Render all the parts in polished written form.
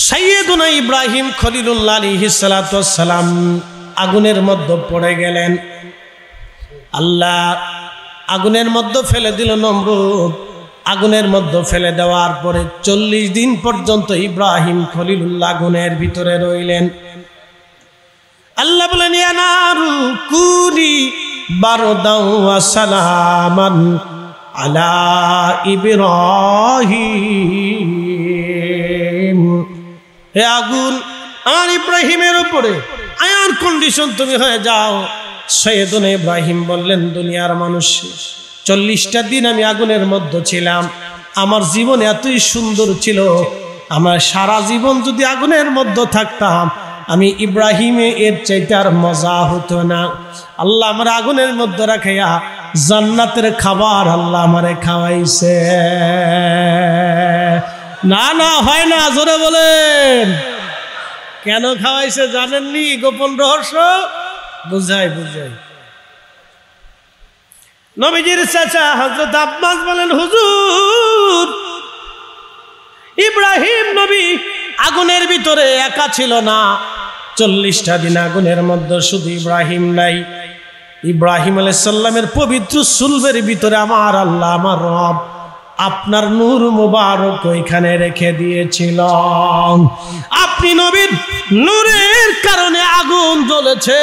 সাইয়েদুনা ইব্রাহিম খলিলুল্লাহ আলাইহিস সালাতু ওয়াস সালাম আগুনের মধ্যে পড়ে গেলেন। আল্লাহ আগুনের মধ্যে ফেলে দিল নমরুদ। আগুনের মধ্যে ফেলে দেওয়ার পরে 40 দিন পর্যন্ত ইব্রাহিম খলিলুল্লাহ আগুনের ভিতরে রইলেন। আল্লাহ বলেন ইয়া নারু কুনি বারদাও ওয়া সালামান আলা ইব্রাহিম। হে আগুন, আমার ইব্রাহিমের উপরে আয়ার কন্ডিশন তুমি হয়ে যাও। সৈয়দুনা ইব্রাহিম বললেন, দুনিয়ার মানুষ 40টা দিন আমি আগুনের মধ্যে ছিলাম, আমার জীবন এতই সুন্দর ছিল, আমার সারা জীবন যদি আগুনের মধ্যে থাকতাম আমি ইব্রাহিমে এর চাইতে আর মজা হতো না। আল্লাহ আমার আগুনের মধ্যে রাখাইয়া জান্নাতের খাবার আল্লাহ আমারে খাওয়াইছে। না না হয় না, জোরে বলেন। কেন খাওয়াইছে জানেননি? গোপন রহস্য। বুঝাই নবীজির চাচা হযরত আব্বাস বলেন, হুজুর ইব্রাহিম নবী আগুনের ভিতরে একা ছিল না। 40টা দিন আগুনের মধ্যে শুধু ইব্রাহিম নাই, ইব্রাহিম আলাইহিস সালামের পবিত্র সুলবের ভিতরে আমার আল্লাহ আমার রব আপনার নূর মুবারক ওইখানে রেখে দিয়েছিল। আপনি নবীর নূরের কারণে আগুন জ্বলেছে,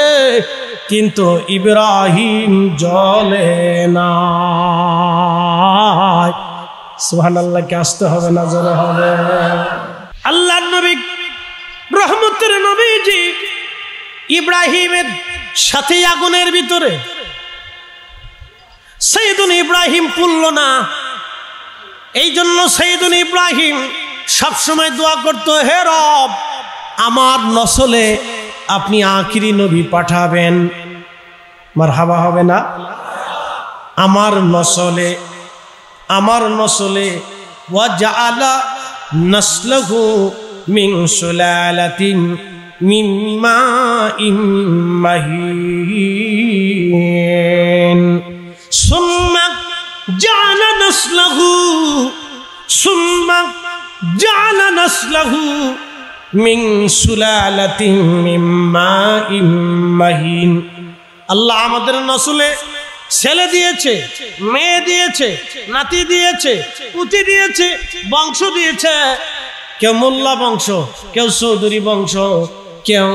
কিন্তু ইব্রাহিম জ্বলে না। সুবহানাল্লাহ, কে আসতে হবে না জোরে হবে। আল্লাহর নবী রহমতের নবীজি ইব্রাহিমের সাথে আগুনের ভিতরে। সাইয়েদুনা ইব্রাহিম পুরল না, এই জন্য সাইয়েদুনা ইব্রাহিম সবসময় দোয়া করতো, হে রব আমার নসলে আপনি আখিরি নবী পাঠাবেন। মারহাবা হবে না? আমার নসলে ওয়াজআলা নাসলহু মিন সুলালাতিন মিন মাইন মাহিন সুম্মা জাআলা নাসলহু মিন সুলালাতিন মিন মাইন মাহিন। আল্লাহ আমাদের নসলে ছেলে দিয়েছে, মেয়ে দিয়েছে, নাতি দিয়েছে, পুতি দিয়েছে, বংশ দিয়েছে। কেউ মোল্লা বংশ, কেউ চৌধুরী বংশ, কেউ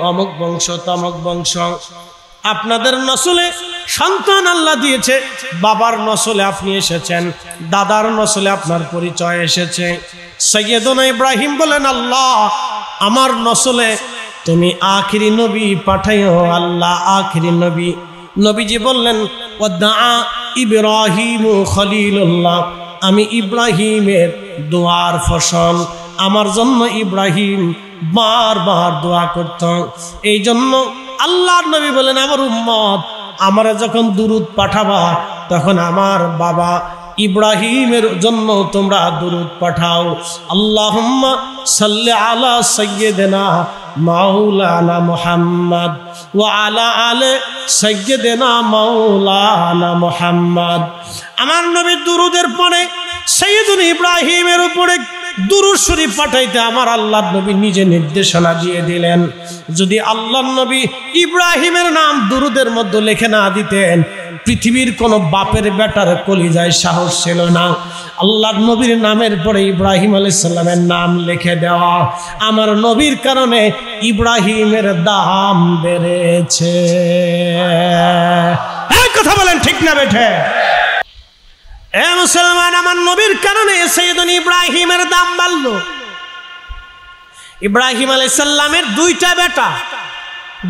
অমুক বংশ তমুক বংশ। আপনাদের নসলে সন্তান আল্লাহ দিয়েছে, বাবার নসলে আপনি এসেছেন, দাদার নসলে আপনার পরিচয় এসেছে। সাইয়েদুনা ইব্রাহিম বলেন, আল্লাহ আমার নসলে তুমি আখিরি নবী পাঠাইও আল্লাহ, আখিরি নবী। নবীজি বললেন, ওয়াদা ইব্রাহিমু খলিলুল্লাহ, আমি ইব্রাহিমের দোয়ার ফসল। আমার জন্য ইব্রাহিম বারবার দোয়া করত। এই জন্য আল্লাহর নবী বলেন, আমার উম্মত আমারে যখন দুরুদ পাঠাবা তখন আমার বাবা ইব্রাহিমের জন্য তোমরা দুরুদ পাঠাও। আল্লাহুম্মা সাল্লি আলা সাইয়্যিদিনা মাওলানা মুহাম্মদ ওয়া আলা আলি সাইয়্যিদিনা মাওলানা মুহাম্মদ। আমার নবী দুরুদের পরে সাইয়্যিদুনা ইব্রাহিমের উপরে দুরূদ শরীফ পাঠাইতে আমার আল্লাহর নবী নিজে নির্দেশনা দিয়ে দিলেন। যদি আল্লাহর নবী ইব্রাহিমের নাম দুরুদের মধ্যে লিখে না দিতেন, পৃথিবীর কোন বাপের বেটার কলিজায় সাহস ছিল না আল্লাহর নবীর নামের পরে ইব্রাহিম আলাইহিস সালামের নাম লিখে দেওয়া। আমার নবীর কারণে ইব্রাহিমের দাম বেড়েছে। এই কথা বলেন ঠিক না বেঠে? এ মুসলমান, আমার নবীর কারণে সাইয়েদুনা ইব্রাহিমের দাম বাড়ল। ইব্রাহিম আলাইহিস সালামের 2টা বেটা,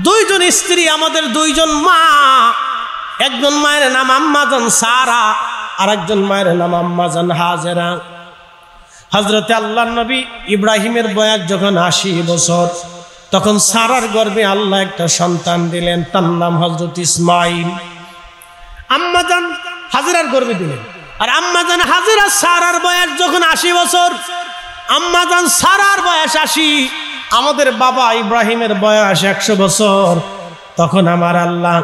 2জন স্ত্রী, আমাদের 2জন মা। একজন মায়ের নাম আম্মাজান সারা, আর একজন মায়ের নাম আম্মাজান হাজেরা। হযরতে আল্লাহর নবী ইব্রাহিমের বয়স যখন 80 বছর, তখন সারার গর্ভে আল্লাহ একটা সন্তান দিলেন, তার নাম হযরত ইসমাইল। আম্মাজান হাজেরার গর্ভে দিলেন। আর আম্মাজান হাজেরা সারার বয়স যখন 80 বছর, আম্মাজান সারার বয়স 80, আমাদের বাবা ইব্রাহিমের বয়স 100 বছর। তখন আমার আল্লাহ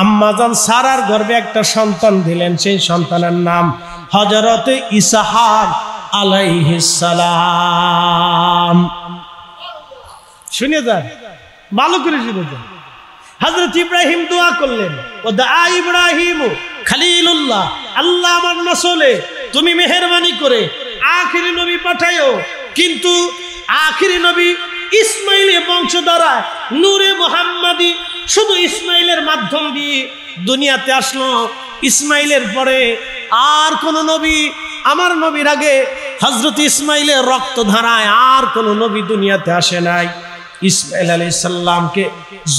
আম্মাজান সারার গর্ভে একটা সন্তান দিলেন, সেই সন্তানের নাম হযরত ইসহাক আলাইহিস সালাম। শুনে যান, ভালো করে শুনে যান। হযরত ইব্রাহিম দোয়া করলেন, ও দা ইব্রাহিম খলিলুল্লাহ, আল্লাহ আমার রাসূলে তুমি মেহেরবানি করে আখিরি নবী পাঠায়ো, কিন্তু আখিরি নবী ইসমাইলের বংশধারা নূরে মুহাম্মাদি শুধু ইসমাইলের মাধ্যম দিয়ে দুনিয়াতে আসলো। ইসমাইলের পরে আর কোন নবী, আমার নবীর আগে হযরত ইসমাইলের রক্ত ধারায় আর কোন নবী দুনিয়াতে আসে নাই। ইসমাইল আলাইহিস সালামকে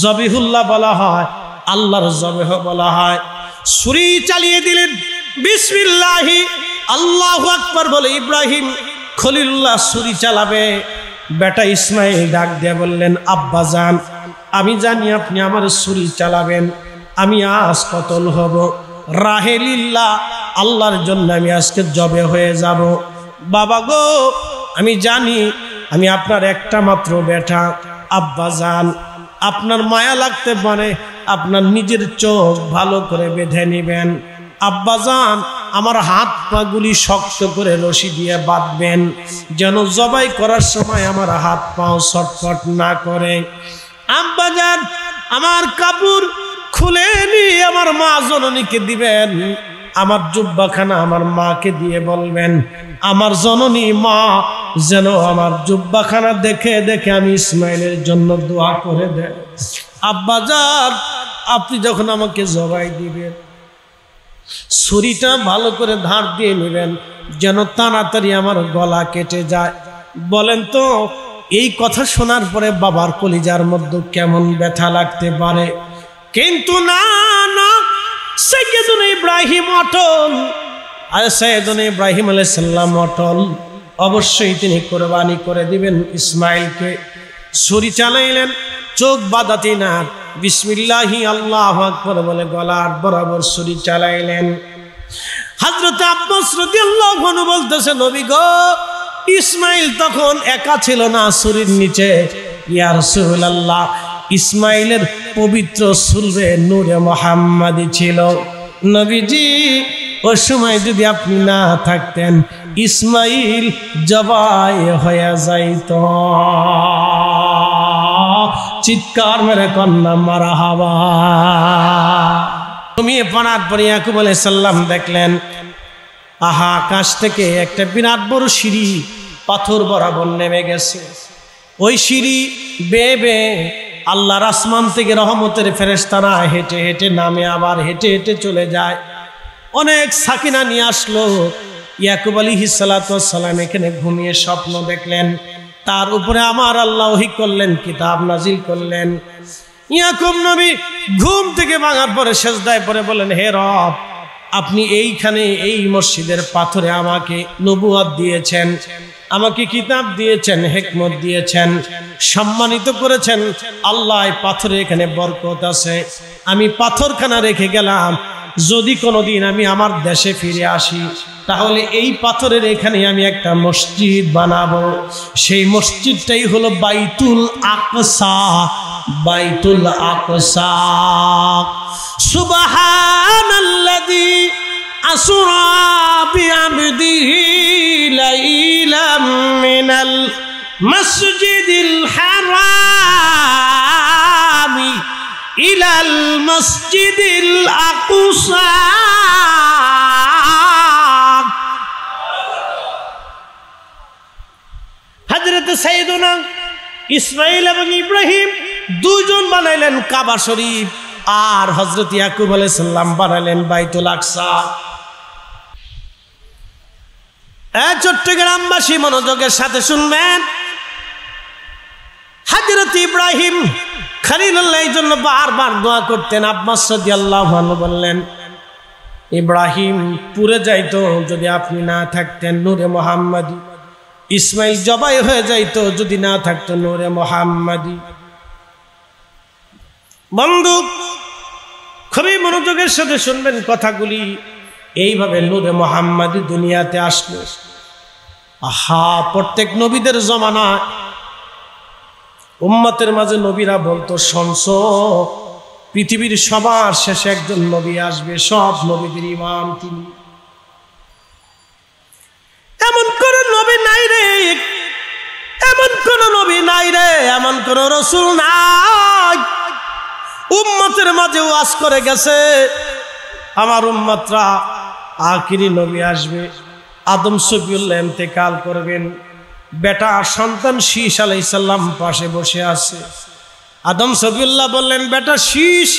জবিহুল্লাহ বলা হয়, আল্লাহর জবেহ বলা হয়। ছুরি চালিয়ে দিলেন, বিসমিল্লাহি আল্লাহু আকবার বলে ইব্রাহিম খলিলুল্লাহ ছুরি চালাবে। বেটা ইসমাইল ডাক দিয়ে বললেন, আব্বা জান, আমি জানি আপনি আমার ছুরি চালাবেন, আমি আজ কতল হব, রাহেলিল্লাহ আল্লাহর জন্য আমি আজকে জবে হয়ে যাব। বাবা গো, আমি জানি আমি আপনার একটা মাত্র বেটা, আব্বা জান আপনার মায়া লাগতে পারে, আপনার নিজের চোখ ভালো করে বেঁধে নেবেন। আব্বা জান আমার হাত পা গুলি শক্ত করে রশি দিয়ে বাঁধবেন, যেন জবাই করার সময় আমার হাত পাও ছটফট না করে। আব্বা জান আমার কাপড় খুলে নিয়ে আমার মা জননীকে দিবেন, আমার জুব্বাখানা আমার মাকে দিয়ে বলবেন, আমার জননী মা যেন আমার জুব্বাখানা দেখে দেখে আমি ইসমাইলের জন্য দোয়া করে দেন। আব্বা জান আপনি যখন আমাকে জবাই দিবেন, ছুরিটা ভালো করে ধার দিয়ে নেবেন, যেন তাড়াতাড়ি আমার গলা কেটে যায়। বলেন তো এই কথা শোনার পরে বাবার কলিজার মধ্যে কেমন ব্যথা লাগতে পারে। কিন্তু না না, সাইয়েদুনা ইব্রাহিম অটল, আর সাইয়েদুনা ইব্রাহিম আলাইহিস সালাম অটল, অবশ্যই তিনি কুরবানি করে দিবেন ইসমাইলকে। ছুরি চালাইলেন, চোখ বাঁধাতে না, বিসমিল্লাহি আল্লাহু আকবার বলে গলার বরাবর ছুরি চালাইলেন। হযরত আব্বাস রাদিয়াল্লাহু আনহু বলতেছে, নবী গো, ইসমাইল তখন একা ছিল না ছুরির নিচে। ইয়া রাসূলুল্লাহ, ইসমাইলের পবিত্র সুলবে নূরে মুহাম্মাদি ছিল। নবীজি ওই সময় যদি আপনি না থাকতেন, ইসমাইল জবাই হয়ে যাইত। চিৎকার মেরে কন্যা মারহাবা। তুমি পড়ার পরে ইয়াকুব আলাইহিস সালাম দেখলেন, আহা, আকাশ থেকে একটা বিরাট বড় সিঁড়ি পাথর বরাবর নেমে গেছে। ওই সিঁড়ি বেয়ে বেয়ে আল্লাহর আসমান থেকে রহমতের ফেরেশতারা হেঁটে হেঁটে নামে, আবার হেঁটে হেঁটে চলে যায়। অনেক সাকিনা নিয়ে আসলো। ইয়াকুব আলাইহিস সালাতু ওয়াস সালাম এখানে ঘুমিয়ে স্বপ্ন দেখলেন, তার উপরে আমার আল্লাহ ওহী করলেন, কিতাব নাজিল করলেন। ইয়াকুব নবী ঘুম থেকে ভাঙার পরে সেজদায় পড়ে বলেন, হে রব, আপনি এইখানে এই মসজিদের পাথরে আমাকে নবুয়ত দিয়েছেন, আমাকে কিতাব দিয়েছেন, হিকমত দিয়েছেন, সম্মানিত করেছেন। আল্লাহ পাথরে এখানে বরকত আছে। আমি পাথরখানা রেখে গেলাম, যদি কোনোদিন আমি আমার দেশে ফিরে আসি তাহলে এই পাথরের এখানে আমি একটা মসজিদ বানাবো। সেই মসজিদটাই হলো বাইতুল আকসা। বাইতুল আকসা। সুবহানাল্লাযী আসরা বিআবদিহি লাইলাম মিনাল মাসজিদিল হারামি ইলাল মসজিদিল আকসা। হযরত সাইয়েদুনা ইসমাইল এবং ইব্রাহিম দুইজন বানাইলেন কাবা শরীফ, আর হযরত ইয়াকুব আলাইহিস সালাম বানাইলেন বাইতুল আকসা। চট্টগ্রামবাসী মনোযোগের সাথে শুনবেন, হযরত ইব্রাহিম খলিলুল্লাহ এর জন্য বারবার দোয়া করতেন। আব্বাস রাদিয়াল্লাহু আনহু বললেন, ইব্রাহিম পুড়ে যাইতো যদি আপনি না থাকতেন, নূরে মুহাম্মাদি। ইসমাইল জবাই হয়ে যাইতো যদি না থাকতো নূরে মুহাম্মাদি। বন্ধু খুবই মনোযোগের সাথে শুনবেন কথাগুলি। এইভাবে নূরে মুহাম্মাদি দুনিয়াতে আসলো। আহা, প্রত্যেক নবীদের জমানায় উম্মতের মাঝে নবীরা বলতো, শোনছ, পৃথিবীর সবার শেষে একজন নবী আসবে, সব নবীদের ইমাম তিনি। এমন করে নবী নাই রে, এমন কোন নবী নাই রে, এমন কোন রাসূল নাই উম্মতের মাঝে ওয়াজ করে গেছে আমার উম্মতরা আখিরি নবী আসবে, আদম সফিউল্লাহ ইন্তেকাল করবেন, বেটা সন্তান শীষ আলাইহিস সালাম পাশে বসে আছে। আদম সফিউল্লাহ বললেন, বেটা শীষ,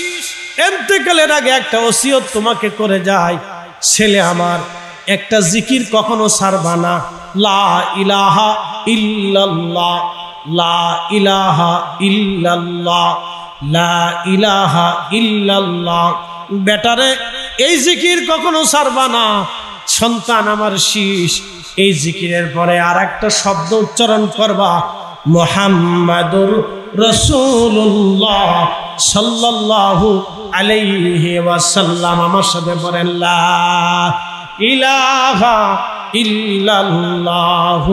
ইন্তেকালের আগে একটা ওসিয়ত তোমাকে করে যায়, ছেলে আমার একটা জিকির কখনো ছাড়বা না, লা ইলাহা ইল্লাল্লাহ, লা ইলাহা ইল্লাল্লাহ, লা ইলাহা ইল্লাল্লাহ। বেটারে এই জিকির কখনো ছাড়বা না। সন্তান আমার শীষ, এই জিকিরের পরে আর একটা শব্দ উচ্চারণ করবা, মুহাম্মাদুর রাসূলুল্লাহ সাল্লাল্লাহু আলাইহি ওয়াসাল্লাম। আমার সাথে বলেন, লা ইলাহা ইল্লাল্লাহ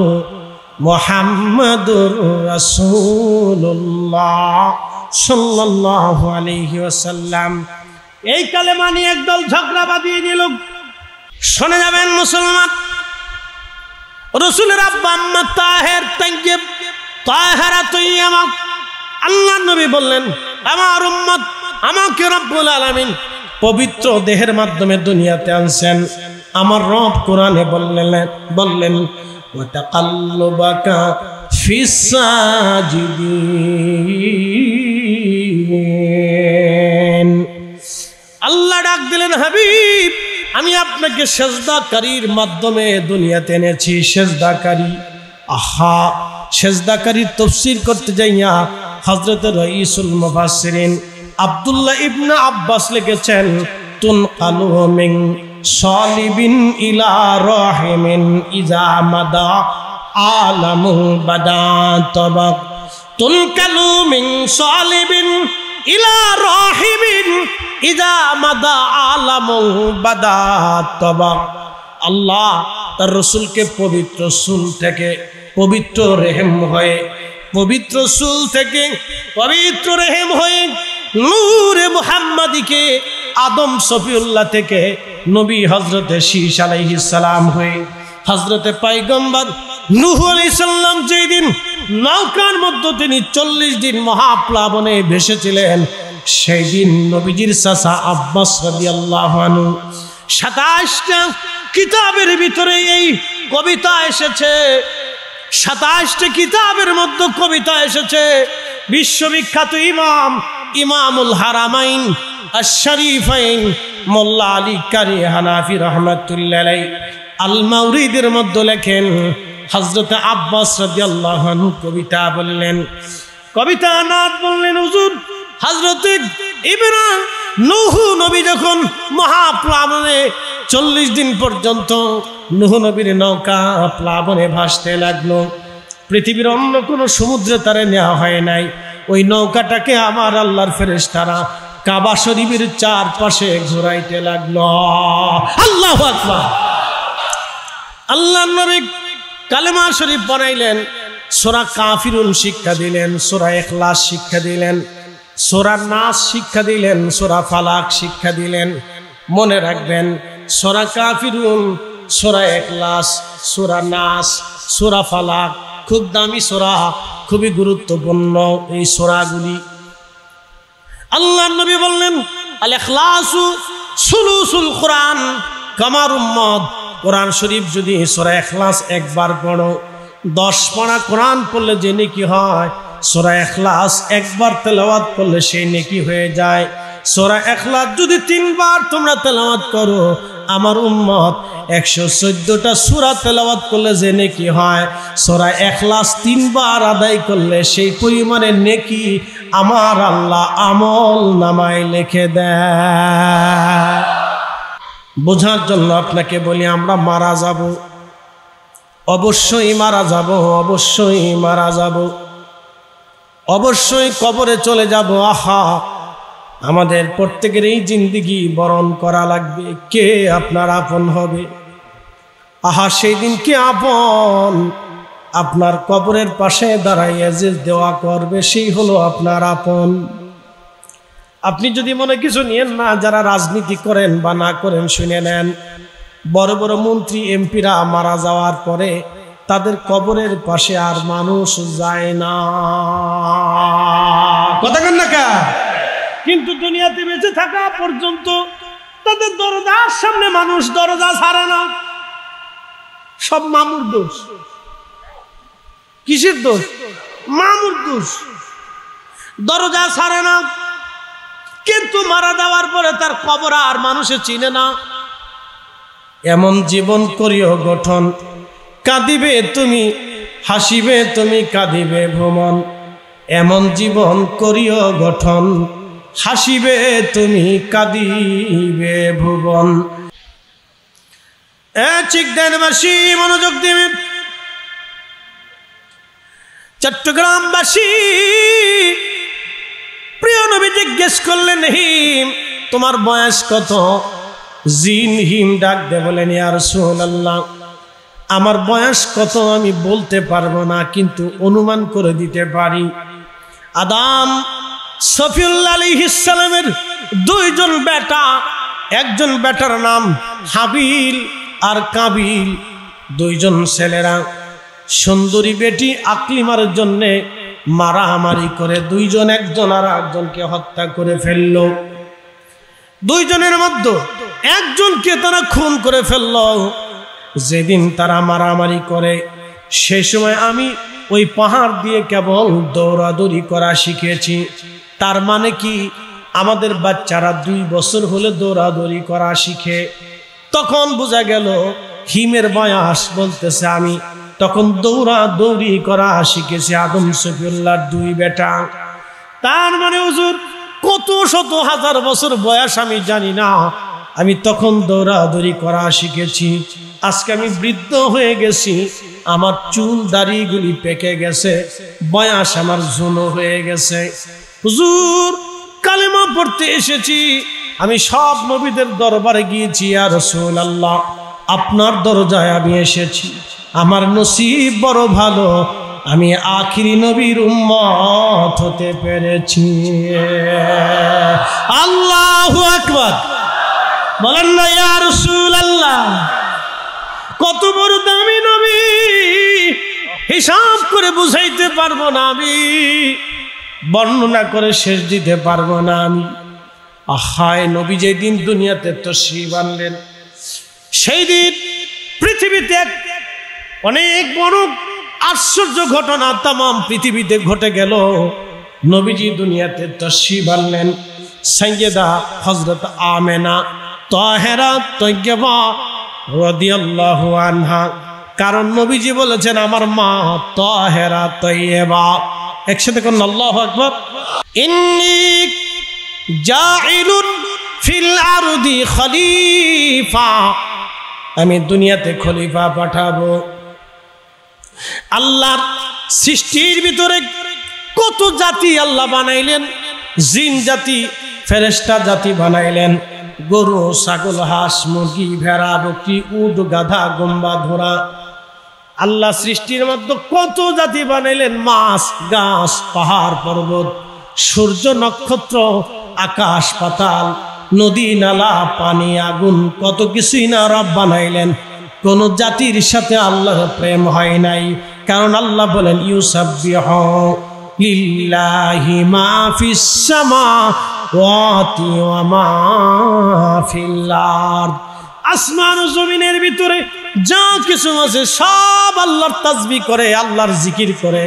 মুহাম্মাদুর রাসূলুল্লাহ সাল্লাল্লাহু আলাইহি ওয়াসাল্লাম। এই কালেমা নিয়ে একদল ঝগড়া বাঁধিয়ে দিল। শুনে যাবেন মুসলমান, রাসূলের আব্বা আম্মা তাহের তাইয়্যিব তাহেরা তৈয়্যিবা। আল্লাহর নবী বললেন, আমার উম্মত আমাকে রব্বুল আলামিন পবিত্র দেহের মাধ্যমে দুনিয়াতে আনছেন। আমার রব কোরআনে বললেন ওয়া তাকাল্লুবাকা ফিস সাজিদিন। আল্লাহ ডাক দিলেন, হাবিব আমি আপনাকে সেজদাকারীর মাধ্যমে দুনিয়াতে এনেছি। সেজদাকারী, আহা, সেজদাকারীর তাফসীর করতে যাইয়া হযরত রাইসুল মুফাসসিরিন আব্দুল্লাহ ইবনে আব্বাস লিখেছেন, তুনকালু মিন সালিবিন ইলা রাহিমিন ইজা মাদা আলামু বাদা তাবাক। তুনকালু মিন সালিবিন ইলা রাহিমিন ইজা মাদা আলামু বাদা তাবাক। আল্লাহ তার রাসূলকে পবিত্র চুল থেকে পবিত্র রেহেম হয়ে, পবিত্র চুল থেকে পবিত্র রেহেম হয়ে নূরে মুহাম্মাদিকে আদম সফিউল্লাহ থেকে নবী হযরতে শীষ আলাইহিস সালাম হয়ে হযরতে পয়গম্বর নূহ আলাইহিস সালাম যেদিন নৌকার মধ্যে তিনি 40 দিন মহাপ্লাবনে ভেসেছিলেন, সেই দিন নবীজির চাচা আব্বাস রাদিয়াল্লাহু আনহু 27টা কিতাবের ভিতরে এই কবিতা এসেছে। 27টা কিতাবের মধ্যে কবিতা এসেছে। বিশ্ববিখ্যাত ইমামুল হারামাইন আশ-শরীফাইন মোল্লা আলী কারি হানাফি রাহমাতুল্লাহ আলাইহি আল মাউরিদের মধ্যে লেখেন, হযরত আব্বাস রাদিয়াল্লাহু আনহু কবিতা বললেন, কবিতা নাত বললেন, হুজুর হযরত ইব্রাহিম নূহ নবী যখন মহাপ্লাবনে 40 দিন পর্যন্ত নূহ নবীর নৌকা প্লাবনে ভাসতে লাগলো, পৃথিবীর অন্য কোনো সমুদ্রে তারে নেওয়া হয় নাই। ওই নৌকাটাকে আমার আল্লাহর ফেরেশতারা কাবা শরীফের চারপাশে ঘোরাইতে লাগলো। আল্লাহু আকবার। আল্লাহর নবী কালেমা শরীফ বানাইলেন, সূরা কাফিরুন শিক্ষা দিলেন, সূরা ইখলাস শিক্ষা দিলেন, সূরা নাস শিক্ষা দিলেন, সূরা ফালাক শিক্ষা দিলেন। মনে রাখবেন, সূরা কাফিরুন, সূরা ইখলাস, সূরা নাস, সূরা ফালাক খুব দামি সূরা, খুবই গুরুত্বপূর্ণ এই সূরাগুলি। আল্লাহর নবী বললেন, আল ইখলাসু সুলুসুল কোরআন। কামার উম্মত, কোরআন শরীফ যদি সূরা ইখলাস একবার পড়ো, 10 পারা কোরআন পড়লে যে নেকি হয়, সূরা ইখলাস একবার তেলাওয়াত করলে সেই নেকি হয়ে যায়। সূরা ইখলাস যদি 3 বার তোমরা তেলাওয়াত করো, আমার উম্মত 114টা সূরা তেলাওয়াত করলে যে নেকি হয়, সূরা ইখলাস 3 বার আদায় করলে সেই পরিমাণের নেকি আমার আল্লাহ আমল নামায় লিখে দেয়। বোঝার জন্য আপনাকে বলি, আমরা মারা যাব, অবশ্যই মারা যাব, অবশ্যই মারা যাব, অবশ্যই কবরে চলে যাব। আহা, আমাদের প্রত্যেকের এই জিন্দেগি বরণ করা লাগবে। কে আপনার আপন হবে? আহা, সেই দিন কে আপন? আপনার কবরের পাশে দাঁড়াইয়া যে দোয়া করবে, সেই হলো আপনার আপন। আপনি যদি মনে কিছু নিয়েন না, যারা রাজনীতি করেন বা না করেন শুনে নেন, বড় বড় মন্ত্রী এমপিরা মারা যাওয়ার পরে তাদের কবরের পাশে আর মানুষ যায় না। কথা কেন না কা? কিন্তু দুনিয়াতে বেঁচে থাকা পর্যন্ত তাদের দরজার সামনে মানুষ দরজা ছাড়ে না। সব মামুর দোষ। কিসের দোষ? মামুর দোষ। দরজা ছাড়ে না, কিন্তু মারা যাওয়ার পরে তার কবর আর মানুষে চিনে না। এমন জীবন করিও গঠন, কাঁদিবে তুমি হাসিবে তুমি, কাঁদিবে ভ্রমণ। এমন জীবন করিও গঠন, হাসিবে তুমি কাঁদিবে ভুবন। চিকদানবাসী মনোযোগ দিবে। চট্টগ্রামবাসী প্রিয় নবী জিজ্ঞেস করলেন, হিম তোমার বয়স কত? জিন হিম ডাক দে বলেন, ইয়া রাসূলুল্লাহ আমার বয়স কত আমি বলতে পারবো না, কিন্তু অনুমান করে দিতে পারি। আদম সফিউল্লাহ আলাইহিস সালামের দুইজন বেটা, একজন বেটার নাম হাবিল আর কাবিল, দুইজন ছেলেরা সুন্দরী বেটি আকলিমার জন্য মারামারি করে দুইজন একজন আর একজনকে হত্যা করে ফেললো। দুইজনের মধ্যে একজনকে তারা খুন করে ফেললো। যেদিন তারা মারামারি করে সেই সময় আমি ওই পাহাড় দিয়ে কেবল দৌড়াদৌড়ি করা শিখেছি। তার মানে কি আমাদের বাচ্চারা 2 বছর হলে দৌড়াদৌড়ি করা শিখে। তখন বোঝা গেল হিমের বয়স বলতেছে আমি তখন দৌড়াদৌড়ি করা শিখেছি আদম সফিউল্লাহর 2 বেটা। তার মানে হুজুর কত শত হাজার বছর বয়স আমি জানি না, আমি তখন দৌড়াদৌড়ি করা শিখেছি। আজকে আমি বৃদ্ধ হয়ে গেছি, আমার চুল দাড়িগুলি পেকে গেছে, বয়স আমার জুনো হয়ে গেছে। হুজুর কালেমা পড়তে এসেছি, আমি সব নবীদের দরবারে গিয়েছি, ইয়া রাসূলুল্লাহ আপনার দরজায় আমি এসেছি, আমার নসিব বড় ভালো, আমি আখিরি নবীর উম্মত হতে পেরেছি। আল্লাহু আকবার বলেন না ইয়া রাসূলুল্লাহ। কত বড় দামি নবী, হিসাব করে বুঝাইতে পারবো না, আমি বর্ণনা করে শেষ দিতে পারবো না আমি। আহায় নবী যেদিন দুনিয়াতে তাশরীফ আনলেন সেই দিন পৃথিবীতে অনেক বড় আশ্চর্য ঘটনা তাম পৃথিবীতে ঘটে গেল। নবীজি দুনিয়াতে তাশরীফ আনলেন, সাইয়্যেদা হযরত আমেনা তাহেরা তয়্যিবা রাদিয়াল্লাহু আনহা, কারণ নবীজি বলেছেন আমার মা তাহেরা তয়্যিবা। একসাথে কোন আল্লাহু আকবার। ইন্নী জাইলুন ফিল আরদি খলিফা, আমি দুনিয়াতে খলিফা পাঠাবো। আল্লাহর সৃষ্টির ভিতরে কত জাতি আল্লাহ বানাইলেন, জিন জাতি ফেরেশতা জাতি বানাইলেন, গরু ছাগল হাঁস মুরগি ভেড়া বকরি উট গাধা গম্বা ঘোড়া। আল্লাহ সৃষ্টির মধ্যে কত জাতি বানাইলেন, মাছ গাছ পাহাড় পর্বত সূর্য নক্ষত্র আকাশ পাতাল নদী নালা পানি আগুন, কত কিছুই না রব বানাইলেন। কোন জাতির সাথে আল্লাহর প্রেম হয় নাই, কারণ আল্লাহ বলেন ইউসাব্বিহু লিল্লাহি মা ফিস সামাওয়াতি ওয়া মা ফিল আরদ। আসমান ও জমিনের ভিতরে যা কিছু আছে সব আল্লাহর তাসবিহ করে, আল্লাহর জিকির করে।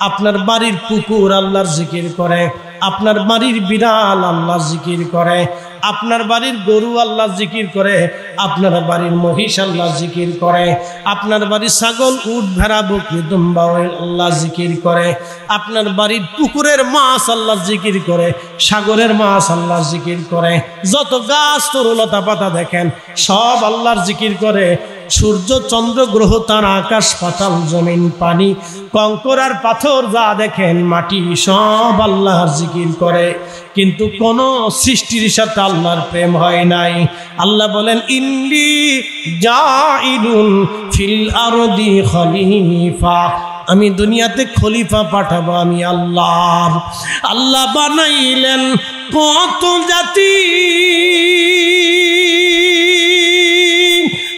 আপনার বাড়ির কুকুর আল্লাহর জিকির করে, আপনার বাড়ির বিড়াল আল্লাহর জিকির করে, আপনার বাড়ির গরু আল্লাহর জিকির করে, আপনার বাড়ির মহিষ আল্লাহর জিকির করে, আপনার বাড়ির ছাগল উট ভেড়া বকরি দুম্বা আল্লাহর জিকির করে, আপনার বাড়ির পুকুরের মাছ আল্লাহর জিকির করে, সাগরের মাছ আল্লাহর জিকির করে, যত গাছ তরুলতা পাতা দেখেন সব আল্লাহর জিকির করে। সূর্য চন্দ্র গ্রহ তারা আকাশ পাতাল জমিন পানি কঙ্কর আর পাথর যা দেখেন মাটি সব আল্লাহর জিকির করে, কিন্তু কোন সৃষ্টির সাথে আল্লাহর প্রেম হয় নাই। আল্লাহ বলেন ইন্নী জাইলুন ফিল আরদি খলিফা, আমি দুনিয়াতে খলিফা পাঠাবো আমি আল্লাহ। আল্লাহ বানাইলেন কত জাতি,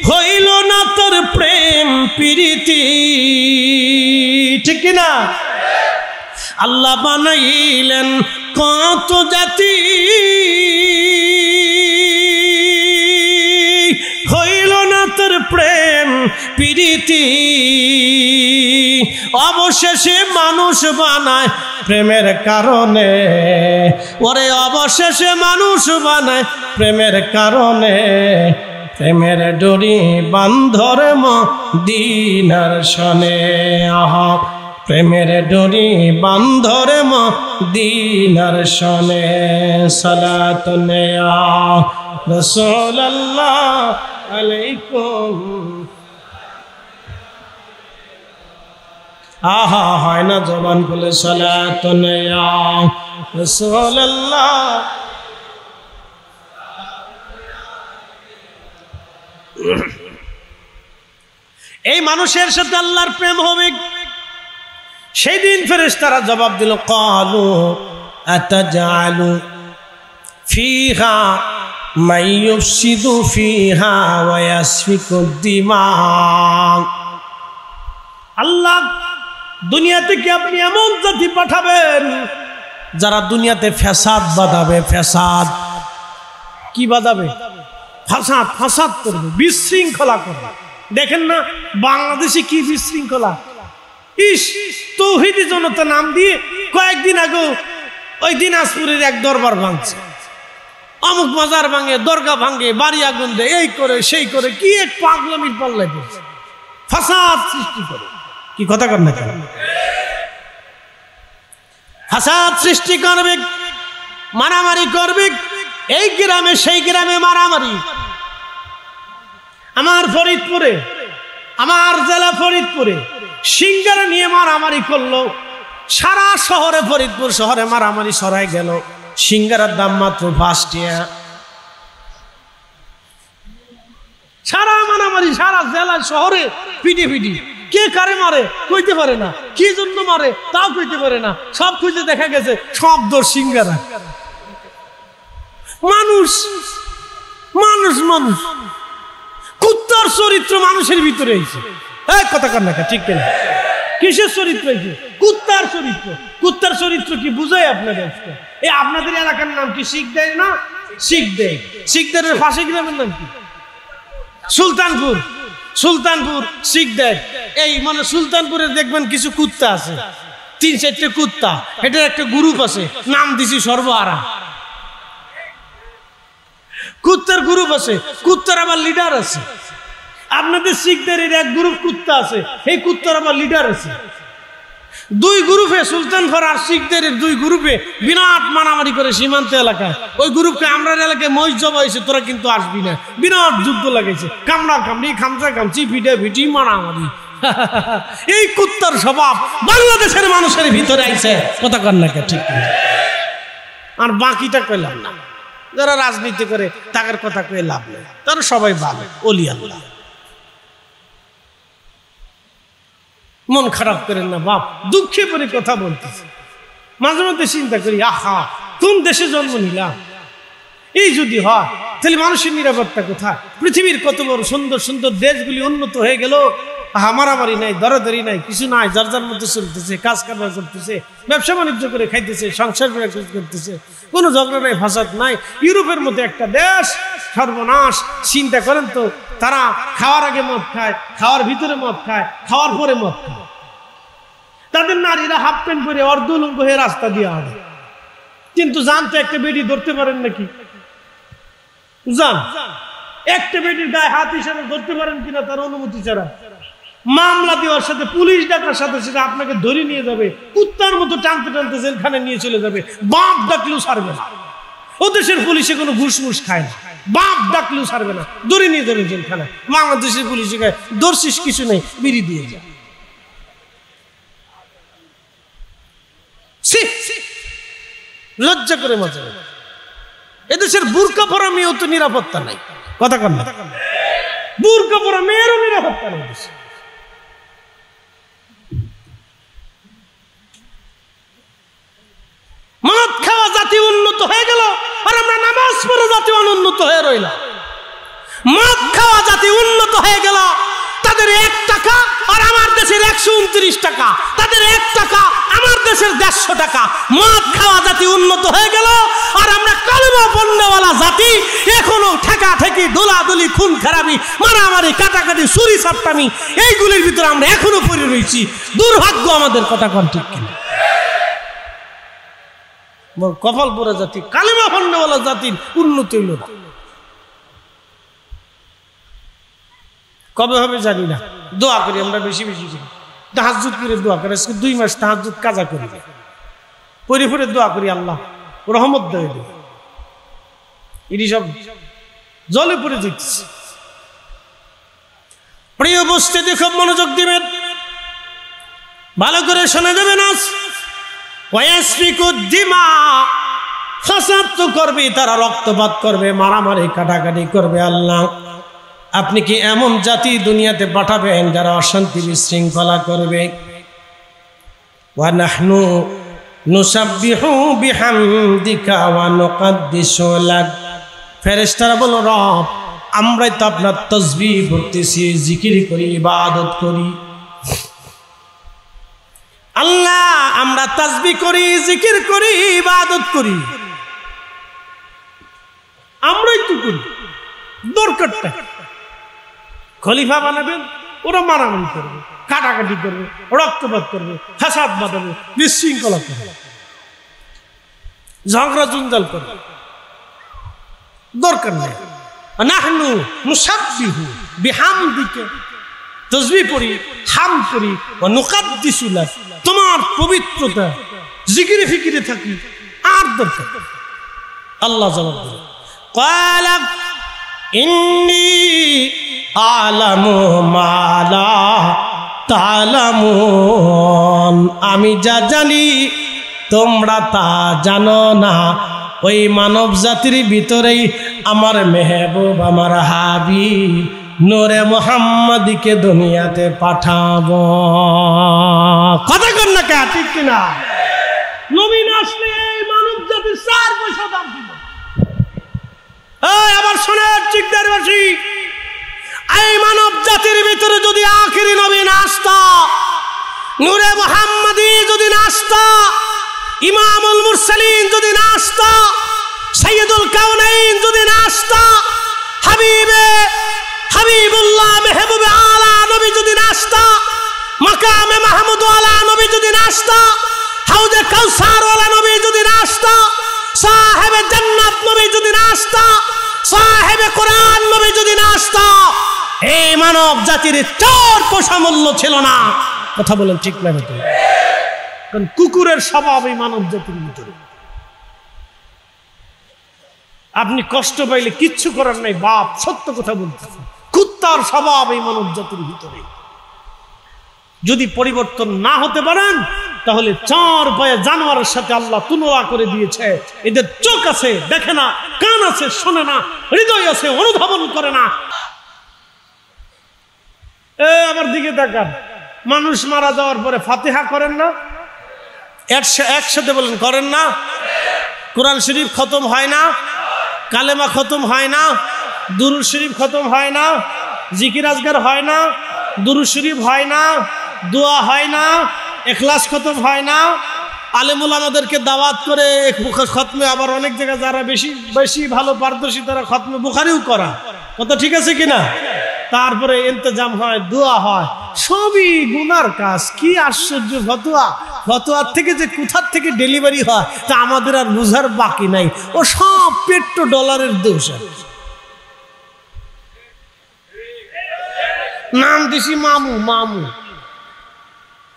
হইল না তোর প্রেম প্রীতি প্রীতি, ঠিক না? আল্লাহ বানাইলেন কত জাতি, হইল না তোর প্রেম প্রীতি, অবশেষে মানুষ বানায় প্রেমের কারণে, ওরে অবশেষে মানুষ বানায় প্রেমের কারণে, প্রেমের ডোরি বান্ধর মদিনার শনে, আহা প্রেমের ডোরি বান্ধর মদিনার শনে, সালাতুন ইয়া রাসূলুল্লাহ আলাইকুম। আহা হয় না জবান খুলে সালাতুন ইয়া রাসূলুল্লাহ। এই মানুষের সাথে আল্লাহর প্রেম হবে। সেই দিন ফেরেশতারা জবাব দিল, ক্বালু আতাজালু ফিহা মান ইউফসিদু ফিহা ওয়া ইয়াসফিকু দিমা। আল্লাহ, দুনিয়াতে কি আপনি এমন জাতি পাঠাবেন যারা দুনিয়াতে ফ্যাসাদ বাঁধাবে? ফ্যাসাদ কি বাঁধাবে? ফাসাদ, ফাসাদ করবে, বিশৃঙ্খলা করবে। দেখেন না বাংলাদেশে কি বিশৃঙ্খলা! ইস, তৌহিদি জনতা নাম দিয়ে কয়েকদিন আগে ওই দিনাজপুরের এক দরবার ভাঙছে, অমুক মাজার ভাঙে, দরগা ভাঙে, বাড়ি আগুন দেয়, এই করে সেই করে, কি এক পাগলামির পাল্লায় পড়ছে, ফাসাদ সৃষ্টি করে। কি কথা কর না কেন? ফাসাদ সৃষ্টি করবে, মারামারি করবে, এই গ্রামে সেই গ্রামে মারামারি। আমার ফরিদপুরে, আমার জেলা ফরিদপুরে সিঙ্গারা নিয়ে মারামারি করলো, সারা শহরে, ফরিদপুর শহরে মারামারি সরাই গেল। সিঙ্গারার দাম মাত্র 5 টাকা। সারা মারামারি, সারা জেলা শহরে পিটি পিটি, কে কারে মারে কইতে পারে না, কি জন্য মারে তাও কইতে পারে না, সব খুঁজে দেখা গেছে সব দোষ সিঙ্গারা। মানুষ মানুষ মানুষ, কুত্তার চরিত্র মানুষের ভিতরে এসে, এক কথা কার না, ঠিক কিনা? কিসের চরিত্র এসে? কুত্তার চরিত্র। কুত্তার চরিত্র কি বুঝায় আপনাদের? এই আপনাদের এলাকার নাম কি শিখদেয় না? শিখদেয়। শিখদের পাশে গ্রামের নাম কি? সুলতানপুর। সুলতানপুর শিখদেয়। এই মানে সুলতানপুরে দেখবেন কিছু কুত্তা আছে, 3-4টে কুত্তা, এটার একটা গ্রুপ আছে, নাম দিছি সর্বহারা। কুত্তার গ্রুপ আছে, কুত্তার আবার লিডার আছে। আপনাদের শিখদের এক গ্রুপ কুত্তা আছে, এই কুত্তার আবার লিডার আছে। 2 গ্রুপে, সুলতানপুর আর শিখদের 2 গ্রুপে বিরাট মারামারি করে সীমান্ত এলাকায়। ওই গ্রুপকে আমরা এলাকায় মহিষ জবা হয়েছে, তোরা কিন্তু আসবি না, বিরাট যুদ্ধ লাগাইছে, কামড়া কামড়ি, খামচা খামচি, ভিটে ভিটি, মারামারি। এই কুত্তার স্বভাব বাংলাদেশের মানুষের ভিতরে আইছে, কথা কর না, ঠিক? আর বাকিটা কইলাম না, যারা রাজনীতি করে তাদের কথা কয়ে লাভ নেই, তারা সবাই ভালো ওলি আল্লাহ। মন খারাপ করেন না বাপ, দুঃখে পরে কথা বলতেছে। মাঝে মধ্যে চিন্তা করি, আহা কোন দেশে জন্ম নিলাম, এই যদি হয় তাহলে মানুষের নিরাপত্তা কোথায়? পৃথিবীর কত বড় সুন্দর সুন্দর দেশগুলি উন্নত হয়ে গেল, মারামারি নাই, দরাদরি নাই, কিছু নাই, যার যার মধ্যে চলতেছে, কাজ কারবার করতেছে, ব্যবসা বাণিজ্য করে খাইতেছে, সংসার করতেছে, কোনো ঝগড়া নাই, ফাসাদ নাই। ইউরোপের মধ্যে একটা দেশ, সর্বনাশ। চিন্তা করেন তো, তারা খাওয়ার আগে মদ খায়, খাওয়ার ভিতরে মদ খায়, খাওয়ার পরে মদ খায়। তাদের নারীরা হাফ প্যান্ট পরে অর্ধলঙ্গ হয়ে রাস্তা দিয়ে হাঁটে। কিন্তু জানতো একটা বেডি ধরতে পারেন নাকি? জান একটা বেডির গায়ে হাত হিসাবে ধরতে পারেন কিনা তার অনুমতি ছাড়া? মামলা দেওয়ার সাথে, পুলিশ ডাকার সাথে সেটা আপনাকে ধরে নিয়ে যাবে, কুত্তার মতো টানতে টানতে জেলখানে নিয়ে চলে যাবে। বাপ ডাকলেও ছাড়বে না। ও দেশের পুলিশে কোনো ঘুষ মুষ খায় না, বাপ ডাকলেও ছাড়বে না, ধরে নিয়ে যাবে জেলখানে। বাংলাদেশের পুলিশে খায়, দর্শিস কিছু নেই, বিড়ি দিয়ে যায়। লজ্জা করে মজা। এদেশের বুরকা পরা মেয়েও তো নিরাপত্তা নাই, কথা কন না? বুরকা পরা মেয়েরও নিরাপত্তা নেই। মদ খাওয়া জাতি উন্নত হয়ে গেল, আর আমরা নামাজ পড়ে জাতি অনুন্নত হয়ে রইলাম। মদ খাওয়া জাতি উন্নত হয়ে গেল, তাদের তাদের 1 টাকা আর আমার দেশের 129 টাকা, তাদের 1 টাকা আমার দেশের 150 টাকা। মদ খাওয়া জাতি উন্নত হয়ে গেল, আর আমরা কালেমা পণ্যওয়ালা জাতি এখনো ঠেকা ঠেকি, দোলাদুলি, খুন খারাপি, মারামারি, কাটাকাটি, চুরি চাপটামি, এইগুলির ভিতরে আমরা এখনো পড়ে রয়েছি। দুর্ভাগ্য আমাদের, কথা কন ঠিক কিনা? কপাল পোড়া জাতি, কালেমা পণ্যওয়ালা জাতির উন্নতি হইল না। কবে হবে জানি না, দোয়া করি আমরা বেশি বেশি করি, তাহাজ্জুদ করে দোয়া করি। আজকে 2 মাস তাহাজ্জুদ কাজা করি, পরে দোয়া করি আল্লাহ রহমত দেয়। এটি সব জলে পড়ে যেতেছে। প্রিয় উপস্থিতি, খুব মনোযোগ দিবেন, ভালো করে শোনা যাবে না। ফাসাদ তো করবে, তারা রক্তপাত করবে, মারামারি, কাটাকাটি করবে। আল্লাহ, আপনি কি এমন জাতি দুনিয়াতে পাঠাবেন যারা অশান্তি বিশৃঙ্খলা করবে? ওয়া নাহনু নুসাব্বিহু বিহামদিকা ওয়া নুকাদ্দিসু লাক। ফেরেশতারা বলো, রব, আমরাই তো আপনার তাসবিহ করতেছি, জিকির করি, ইবাদত করি। আল্লাহ, আমরা তাসবিহ করি, জিকির করি, ইবাদত করি, আমরাই তো করি। দরকারটা খলিফা বানাবেন, ওরা মারামারি করবে, কাটাকাটি করবে, রক্তপাত করবে, ফাসাদ বাঁধাবে, বিশৃঙ্খলা করবে, ঝগড়া জঞ্জাল করবে। দরকার নেই। নাহনু নুসাব্বিহু বিহামদিকা, তাসবিহ পড়ি, হাম করি, ওয়া নুকাদ্দিসু লাক, তোমার পবিত্রতা জিকিরে ফিকিরে থাকি। আর দরকার? আল্লাহ জবাব দিলেন, ক্বালা ইন্নী আ'লামু মা লা তা'লামুন, আমি যা জানি তোমরা তা জানো না। ওই মানব জাতির ভিতরেই আমার মেহবুব, আমার হাবিব নূরে মুহাম্মাদীকে দুনিয়াতে পাঠাবো। কথা কন না কে, ঠিক কিনা? নবী না আসলে এই মানব জাতি 4 পয়সা দাম দিত। এই আবার শুনে চিকদারবাসী, এই মানব জাতির ভিতরে যদি আখিরি নবী না আসতো, নূরে মুহাম্মাদী যদি না আসতো, ইমামুল মুরসালিন যদি না আসতো, সাইয়্যিদুল কাউনাইন যদি না আসতো, হাবিবুল্লাহ মেহবুবে আলা নবী যদি না আসতো, মাকামে মাহমুদ ওয়ালা নবী যদি না আসতো, হাউজে কাউসার ওয়ালা নবী যদি না আসতো, সাহেবে জান্নাত নবী যদি না আসতো, সাহেবে কোরআন নবী যদি না আসতো, এই মানব জাতির 4 পয়সা মূল্য ছিল না। কথা বলেন ঠিক না? কারণ কুকুরের স্বভাব এই মানব জাতির ভিতরে। আপনি কষ্ট পাইলে কিচ্ছু করার নাই, বাপ, সত্য কথা বলতেছেন। কুত্তার স্বভাব এই মানব জাতির ভিতরে। যদি পরিবর্তন না হতে পারেন, তাহলে 4 পায়ে জানোয়ারের সাথে আল্লাহ তুলনা করে দিয়েছে। এদের চোখ আছে, দেখে না, কান আছে, শোনে না, হৃদয় আছে, অনুধাবন করে না। আমার দিকে তাকান, মানুষ মারা যাওয়ার পরে ফাতিহা করেন না? একসাথে বলেন, করেন না? কোরআন শরীফ খতম হয় না? কালেমা খতম হয় না? দুরূদ শরীফ খতম হয় না? জিকির আজগার হয় না? দুরূদ শরীফ হয় না? দোয়া হয় না? ইখলাস খতম হয় না? আলেমুল আমাদেরকে দাওয়াত করে খতমে, আবার অনেক জায়গায় যারা বেশি ভালো পারদর্শী তারা খতমে বুখারিও করা। কথা ঠিক আছে কিনা? তারপরে ইন্তজাম হয়, দোয়া হয়, সবই গুনার কাজ। কি আশ্চর্য! ফতোয়ার থেকে যে কোথার থেকে ডেলিভারি হয় তা আমাদের আর বুঝার বাকি নাই। ও সব পেট্রো ডলারের দোষ। নাম দিছি মামু,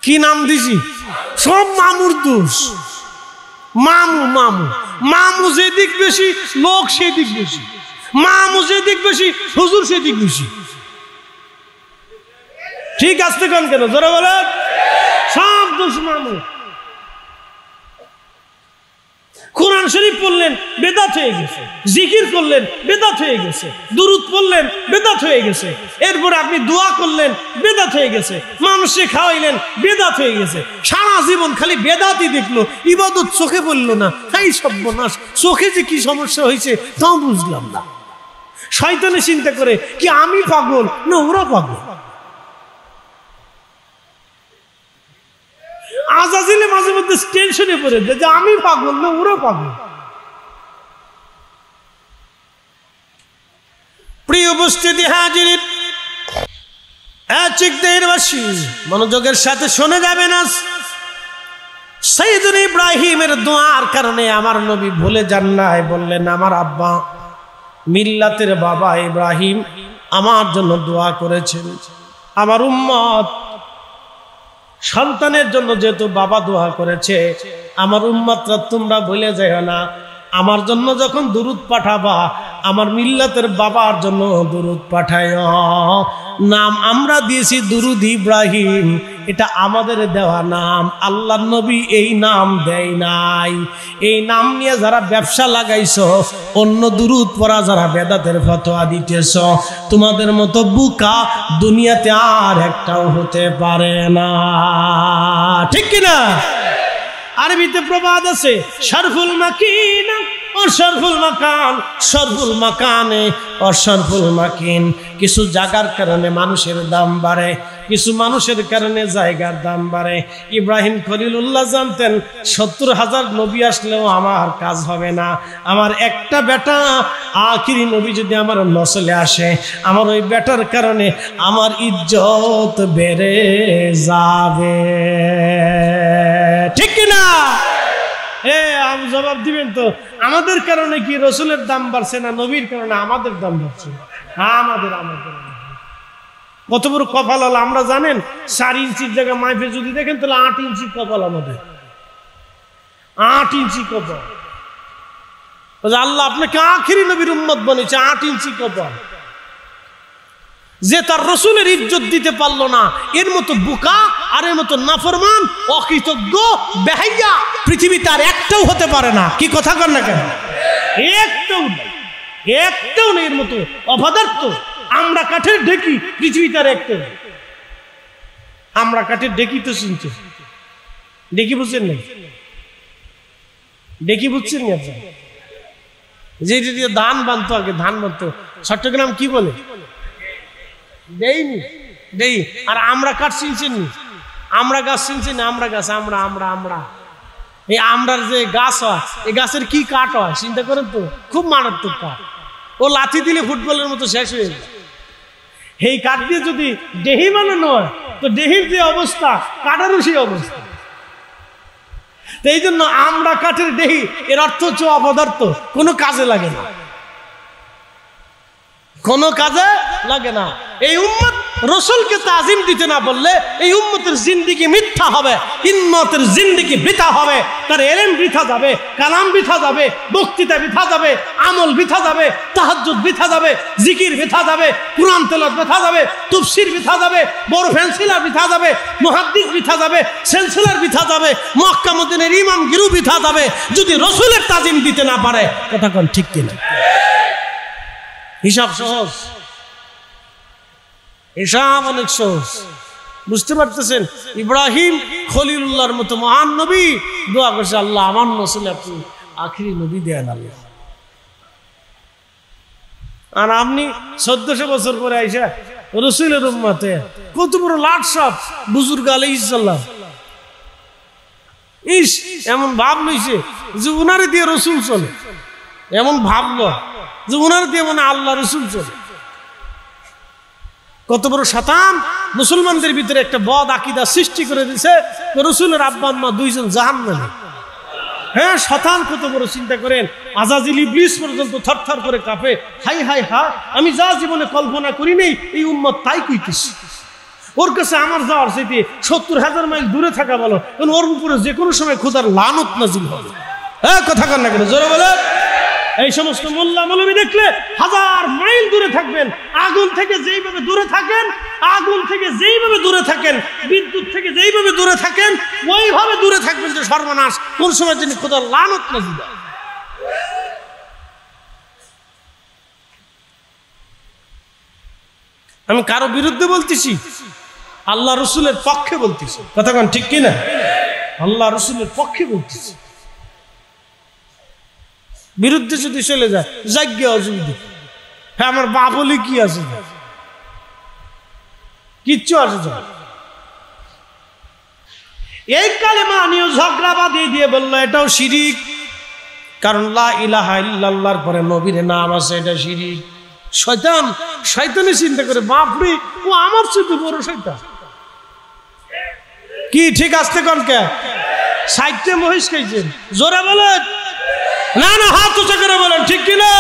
কি নাম দিছি? সব মামুর দোষ। মামু যেদিক বেশি, লোক সেদিক বেশি। মামু যেদিক বেশি, হুজুর সেদিক বেশি। ঠিক আসতে কেন জোরে বলেন? সব দোষ মামু। কোরআন শরীফ পড়লেন, বেদাত হয়ে গেছে। জিকির করলেন, বেদাত হয়ে গেছে। দুরূদ পড়লেন, বেদাত হয়ে গেছে। এরপরে আপনি দোয়া করলেন, বেদাত হয়ে গেছে। মানুষকে খাওয়াইলেন, বেদাত হয়ে গেছে। সারা জীবন খালি বেদাতই দেখলো, ইবাদত চোখে পড়লো না। এই সর্বনাশ! চোখে যে কি সমস্যা হয়েছে তাও বুঝলাম না। শয়তানে চিন্তা করে কি আমি পাগল না ওরা পাগল? আজাজিলে মাঝে মধ্যে টেনশনে পড়ে যায় যে আমি পাগল না ওরা পাগল। প্রিয় উপস্থিতি হাজির, চিকদেরবাসী মনোযোগের সাথে শুনে যাবেন। আজ সাইয়েদুনা ইব্রাহিমের দোয়ার কারণে আমার নবী ভুলে যান নাই, বললেন আমার আব্বা মিল্লাতের বাবা ইব্রাহিম আমার জন্য দোয়া করেছেন। আমার উম্মত সন্তানের জন্য যেহেতু বাবা দোয়া করেছে, আমার উম্মতরা তোমরা ভুলে যাও না, আমার জন্য যখন দুরুদ পাঠাবা আমার মিল্লাতের বাবার জন্য দুরুদ পাঠায়ো। নাম আমরা দিয়েছি দুরুদ ইব্রাহিম, এটা আমাদের দেওয়া নাম, আল্লাহর নবী এই নাম দেয় নাই। এই নাম নিয়ে যারা ব্যবসা লাগাইছো, অন্য দুরুদ পড়া যারা বেদাতের ফতোয়া দিতেছ, তোমাদের মতো বুকা দুনিয়াতে আর একটাও হতে পারে না, ঠিক কিনা? আরবিতে প্রবাদ আছে, শরফুল মাকিন ও শরফুল মাকান, শরফুল মাকানে ও শরফুল মাকিন। কিছু জায়গার কারণে মানুষের দাম বাড়ে, কিছু মানুষের কারণে জায়গার দাম বাড়ে। ইব্রাহিম খলিলুল্লাহ জানতেন ৭০,০০০ নবী আসলেও আমার কাজ হবে না, আমার একটা বেটা আখিরি নবী যদি আমার নসলে আসে, আমার ওই বেটার কারণে আমার ইজ্জত বেড়ে যাবে, ঠিক কিনা? জবাব দিবেন তো, আমাদের কারণে কি রসুলের দাম বাড়ছে না নবীর কারণে আমাদের দাম বাড়ছে? আমাদের কত বড় কপাল হলো আমরা জানেন? ৪ ইঞ্চির জায়গায় মাইফে যদি দেখেন তাহলে ৮ ইঞ্চি কপাল, আমাদের ৮ ইঞ্চি কপাল। আল্লাহ আপনাকে আখিরি নবীর উম্মত বানিয়েছে, ৮ ইঞ্চি কপাল। যে তার রসুলের ইজ্জত দিতে পারলো না, এর মতো বোকা আর এর মতো নাফরমান অকৃতজ্ঞ বেহাইয়া পৃথিবীতে আর একটাও হতে পারে না। কি কথা কর না কেন? একটাও নেই এর মতো অপদার্থ। আমরা কাঠের ঢেকি পৃথিবীতে আর একটাও। আমরা কাঠের ঢেকি তো শুনছে, ঢেকি বুঝছেন না? ঢেকি বুঝছেন না? যে ধান বানতো, আগে ধান বানতো, চট্টগ্রাম কি বলে? দেইনি দেই। আর আমরা কাঠ চিনছেন নি? আমরা গাছ চিনছেন? আমরা গাছ, আমরা আমরা আমরা এই আমরার যে গাছ হয়, এই গাছের কি কাঠ হয় চিন্তা করেন তো? খুব মারাত্মক কাঠ, ও লাথি দিলে ফুটবলের মতো শেষ হয়ে যায়। এই কাঠ দিয়ে যদি দেহি বানানো হয় তো দেহির যে অবস্থা, কাঠেরও সেই অবস্থা। তো এই জন্য আমরা কাঠের দেহি, এর অর্থ হচ্ছে অপদার্থ, কোনো কাজে লাগে না, কোনো কাজে লাগে না। এই উম্মত রসুলকে তাজিম দিতে না বললে এই উম্মতের জিন্দেগি মিথ্যা হবে, উম্মতের জিন্দেগি বৃথা হবে, তার ইলম বৃথা যাবে, কালাম বৃথা যাবে, বক্তৃতা বৃথা যাবে, আমল বৃথা যাবে, তাহাজ্জুদ বৃথা যাবে, জিকির বৃথা যাবে, কুরআন তেলাওয়াত বৃথা যাবে, তাফসীর বৃথা যাবে, বড় ফেন্সিলার বৃথা যাবে, মুহাদ্দিস বৃথা যাবে, সেন্সিলার বৃথা যাবে, মক্কা মদিনার ইমাম গিরু বৃথা যাবে, যদি রসুলের তাজিম দিতে না পারে। কথা কোন ঠিক কিনা? হিসাব সহজ, হিসাব অনেক সহজ, বুঝতে পারতেছেন? ইব্রাহিম খলিলুল্লাহর মতো মহান নবী দোয়া করছে, আল্লাহ আমার নসলে আপনি আখিরি নবী দেন আল্লাহ। আর আপনি 1400 বছর পরে আইসা রসুলের উম্মতে কত বড় লাট সাপ বুজুর্গ আলাইহিস সালাম, ইস এমন ভাব লইছে যে উনারে দিয়ে রসুল চলে, এমন ভাবলো যে উনার দিয়ে মনে আল্লাহ রসুল চলে। কত বড় শয়তান মুসলমানদের ভিতরে একটা বদ আকীদা সৃষ্টি করে দিয়েছে, রসুলের আব্বা আম্মা দুইজন জাহান্নামে। হ্যাঁ, শয়তান কত বড়, চিন্তা করেন। আজাজিল ইবলিস পর্যন্ত থরথর করে কাঁপে, হাই হাই হা, আমি যা জীবনে কল্পনা করি নেই এই উম্মত তাই কইতেছি। ওর কাছে আমার যাওয়ার চাইতে ৭০,০০০ মাইল দূরে থাকা বলো, কারণ ওর উপরে যে কোনো সময় খোদার লানত নাজিল হবে। হ্যাঁ, কথা কান না কেন, জোরে বলে। এই সমস্ত মোল্লা মৌলবী দেখলে 1000 মাইল দূরে থাকবেন। আগুন থেকে যেইভাবে দূরে থাকেন, আগুন থেকে যেইভাবে দূরে থাকেন, বিদ্যুৎ থেকে যেইভাবে দূরে থাকেন, ওইভাবে দূরে থাকবেন যে সর্বনাশ কোন সময় যিনি খোদার লানত নাজিল হয়। আমি কারো বিরুদ্ধে বলতেছি, আল্লাহ রসুলের পক্ষে বলতেছি। কথা কোন ঠিক কিনা? আল্লাহ রসুলের পক্ষে বলতেছি। বিরুদ্ধে যদি চলে যায় যাজ্ঞা অসুবিধা। হ্যাঁ, আমার বাপ বলে কি আছে, কিচ্ছু আসে যায়। এই কালেমা নিয়ে ঝগড়া বাঁধিয়ে দিয়ে বললো এটাও শিরিক, কারণ লা ইলাহা ইল্লাল্লাহর পরে নবীর নাম আছে, এটা শিরিক। শয়তানি চিন্তা করে বাপরে ও আমার চেয়ে বড় শয়তান। কি ঠিক আসতে কোন কে 60 মহিষ খাইছেন, জোরে বলেন না না, হাত উঁচা করে বলেন ঠিক কিনা।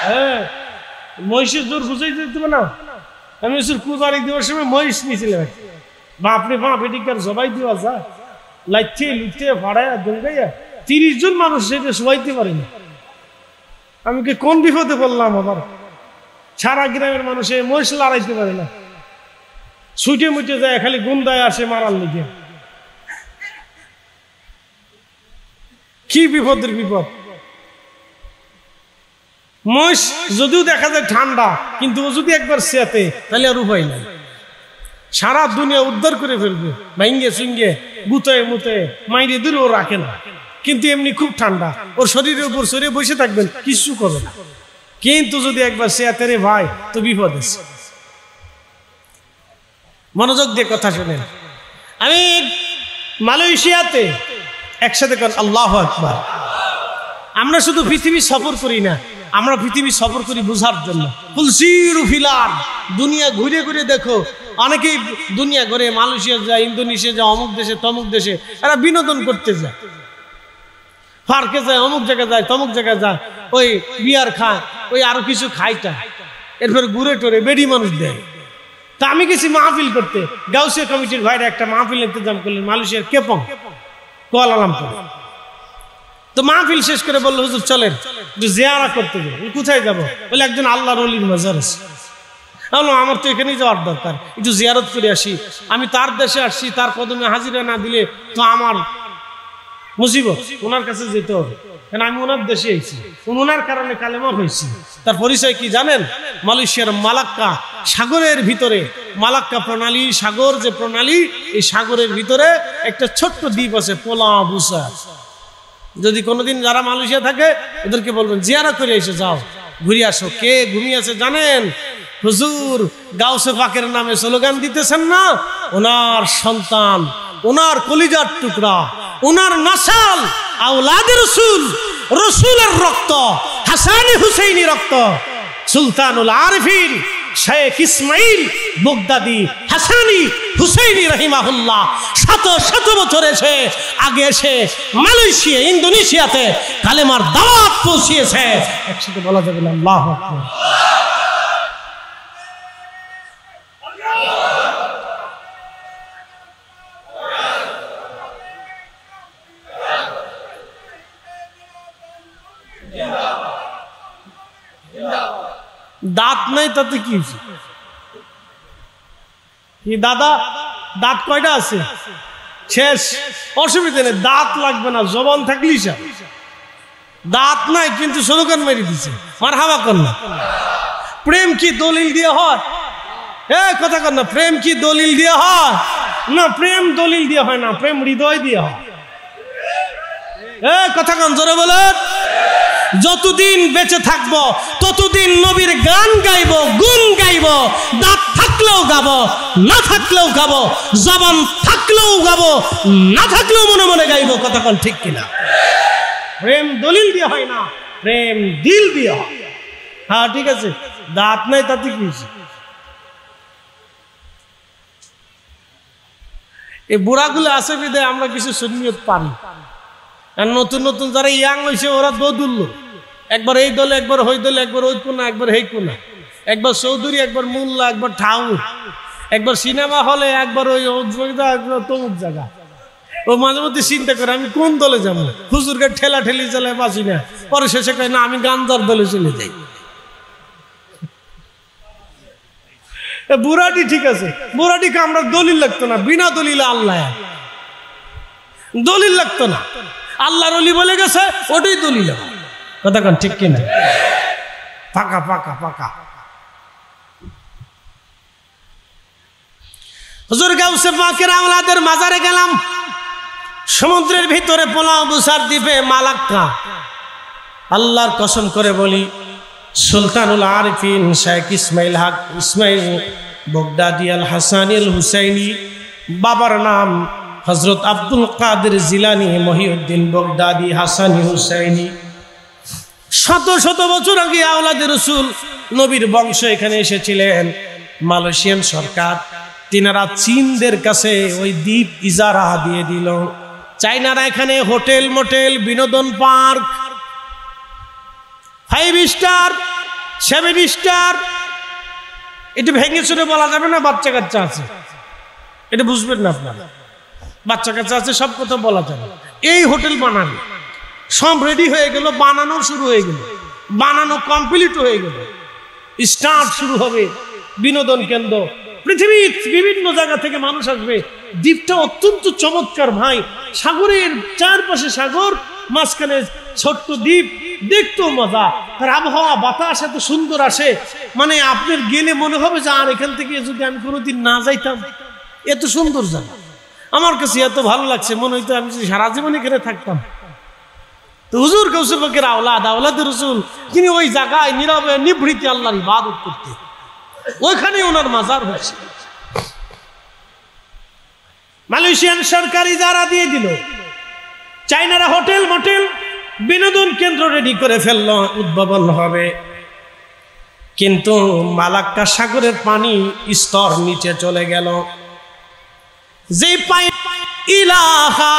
হ্যাঁ, মহিষের জোর বুঝাই দিতে না। আমি কুরবানি দেওয়ার সময় মহিষ নিয়েছিলাম, বাপরে বাপ এদিকার জবাই দেওয়া যায়, লাইতে লুটে ভাড়ায় দঙ্গাইয়া 30 জন মানুষ সেটা শোয়াইতে পারেনি। আমি কি কোন বিপদে পড়লাম আবার। সারা গ্রামের মানুষ এই মহিষ লড়াইতে পারে না, ছুটে মুটে যায়, খালি গুন্দায় আসে মারার লিগে। কি বিপদের বিপদ। মহিষ যদিও দেখা যায় ঠান্ডা, কিন্তু ও যদি একবার সেতে তাহলে আর উপায় নাই, সারা দুনিয়া উদ্ধার করে ফেলবে, ভাঙ্গে চুঙ্গে গুতে মুতে মাইরে দূরে ও রাখে না। কিন্তু এমনি খুব ঠান্ডা, ওর শরীরের উপর সরিয়ে বসে থাকবেন, কিছু করবে না। কিন্তু যদি একবার সেতে রে ভাই, তো বিপদ আছে। মনোযোগ দিয়ে কথা শুনেন। আমি মালয়েশিয়াতে একসাথে আল্লাহু আকবার। আমরা শুধু পৃথিবী সফর করি না, আমরা পৃথিবী সফর করি বুঝার জন্য। ফুলসিরু ফিল আরদ, দুনিয়া ঘুরে ঘুরে দেখো। অনেকেই দুনিয়া ঘুরে মালয়েশিয়া যায়, ইন্দোনেশিয়া যায়, অমুক দেশে তমুক দেশে, এরা বিনোদন করতে যায়, পার্কে যায়, অমুক জায়গায় যায়, তমুক জায়গায় যায়, ওই বিয়ার খায়, ওই আরো কিছু খাইটা, এরপর ঘুরে টোরে বেডি মানুষ দেয়। তা আমি গেছি মাহফিল করতে, গাউসিয়া কমিটির ভাইরা একটা মাহফিল ইন্তজাম করলেন মালয়েশিয়ার কেপং কুয়ালালামপুর। তো মাহফিল শেষ করে বললো হুজুর চলেন একটু জিয়ারা করতে যাবো। কোথায় যাবো? বলে একজন আল্লাহর ওলির মাজার আছে। আমার তো এখানেই যাওয়ার দরকার, একটু জিয়ারত করে আসি। আমি তার দেশে আসছি, তার কদমে হাজিরা না দিলে তো আমার মুসিবত, ওনার কাছে যেতে হবে, কারণ আমি ওনার দেশে এসেছি, ওনার কারণে কালেমা হয়েছি। তার পরিচয় কি জানেন? মালয়েশিয়ার মালাক্কা সাগরের ভিতরে, মালাক্কা প্রণালী, সাগর যে প্রণালী, এই সাগরের ভিতরে একটা ছোট্ট দ্বীপ আছে, পোলা বুসা। যদি কোনোদিন যারা মালয়েশিয়া থাকে ওদেরকে বলবেন জিয়ারা করে এসে যাও, ঘুরে আসো। কে ঘুমিয়ে আছে জানেন? হুজুর গাউসে পাকের নামে স্লোগান দিতেছেন না, ওনার সন্তান, ওনার কলিজার টুকরা, ওনার নাসাল, আওলাদের রসুল, রসুলের রক্ত, হাসানি হুসাইনি রক্ত, সুলতানুল আরিফিন শেখ ইসমাইল বগদাদি হাসানি হুসাইনি রহিমাহুল্লাহ শত শত বছর আগে এসে মালয়েশিয়া, ইন্দোনেশিয়াতে কালেমার দাওয়াত পৌঁছিয়েছে। একসাথে বলা যাবে না আল্লাহু আকবার। দাঁত নাই তাতে কি দাদা? দাঁত কয়টা আছে? শেষ, অসুবিধা নেই, দাঁত লাগবে না, জবান থাকলেই সব। দাঁত নাই কিন্তু স্লোগান মেরে দিছে, মারহাবা কর না। প্রেম কি দলিল দিয়ে হয়? কথা কর না। প্রেম কি দলিল দিয়ে হয়? না, প্রেম দলিল দিয়ে হয় না, প্রেম হৃদয় দিয়ে হয়। কথা কন জোরে বলেন। যতদিন বেঁচে থাকবো ততদিন নবীর গান গাইব, গুণ গাইব। দাঁত থাকলেও গাবো, না থাকলেও গাবো, জবান থাকলেও গাবো, না থাকলেও মনে মনে গাইব। কথা কোন ঠিক কিনা? প্রেম দলিল দিয়ে হয় না, প্রেম দিল দিয়ে হয়। হ্যাঁ ঠিক আছে, দাঁত নাই তাতে কি? এই বুড়াগুলো আছে বিধায় আমরা কিছু সুন্নিয়ত পারি। আর নতুন নতুন যারা ইয়াং হয়েছে ওরা দোদুল্য, একবার এই দলে, একবার ওই দলে, একবার ওই কোনা, একবার এই কোনা, একবার চৌধুরী, একবার মোল্লা, একবার ঠাউর, একবার সিনেমা হলে, একবার ওই একবার তমুক জায়গা। ও মাঝে মধ্যে চিন্তা করে আমি কোন দলে যাবো। হুজুরকে ঠেলা ঠেলি চালায় বাঁচি না, পরে শেষে কয় না আমি গান্ধার দলে চলে যাই। বুড়াটি ঠিক আছে, বুড়াটিকে আমরা দলিল লাগতো না, বিনা দলিলে আল্লাহ দলিল লাগতো না, আল্লাহর ওলি বলে গেছে ওটাই দলিল। কথা কন ঠিক কিনা? পাকা পাকা পাকা। হুজুর গাউসে পাকের আওলাদের মাজারে গেলাম, সমুদ্রের ভিতরে পোলা বুসার দ্বীপে মালাক্কা। আল্লাহর কসম করে বলি, সুলতানুল আরিফিন শেখ ইসমাইল বগদাদি আল হাসানি আল হুসাইনি, বাবার নাম হযরত আব্দুল কাদের জিলানী, মহিউদ্দিন বগদাদি, হাসানি হুসাইনি, শত শত বছর আগে আওলাদে রসুল নবীর বংশ এখানে এসেছিলেন। মালয়েশিয়ান সরকার তিনারা চীনদের কাছে ওই দ্বীপ ইজারা দিয়ে দিল। চাইনারা এখানে হোটেল মোটেল, বিনোদন পার্ক, 5 স্টার 7 স্টার, এটা ভেঙে চুরে বলা যাবে না। বাচ্চা কাচ্চা আছে, এটা বুঝবেন না আপনারা। বাচ্চা কাচ্চা আছে, সব কথা বলা যাবে। এই হোটেল বানানো সব রেডি হয়ে গেল, বানানো শুরু হয়ে গেল, বানানো কমপ্লিট হয়ে গেল, স্টার্ট শুরু হবে বিনোদন কেন্দ্র। পৃথিবীর বিভিন্ন জায়গা থেকে মানুষ আসবে। দ্বীপটা অত্যন্ত চমৎকার ভাই, সাগরের চারপাশে সাগর, মাঝখানে ছোট্ট দ্বীপ, দেখতেও মজা। তার আবহাওয়া বাতাস এত সুন্দর আসে, মানে আপনার গেলে মনে হবে যে আর এখান থেকে যদি আমি কোনোদিন না যাইতাম। এত সুন্দর জায়গা, আমার কাছে এত ভালো লাগছে, মনে হইতো আমি যদি সারা জীবন এখানে থাকতাম। তো হুজুর গাউসে পাকের আওলাদ, আওলাদে রাসূল, তিনি ওই জায়গায় নীরবে নিভৃতে আল্লাহর ইবাদত করতেন, ওইখানে ওনার মাজার হচ্ছে। মালয়েশিয়ান সরকার ইজারা দিয়ে দিল, চাইনারা হোটেল মোটেল, বিনোদন কেন্দ্র রেডি করে ফেললো, উদ্ভাবন হবে। কিন্তু মালাক্কা সাগরের পানি স্তর নিচে চলে গেল। যে পাইপ ইলাহা,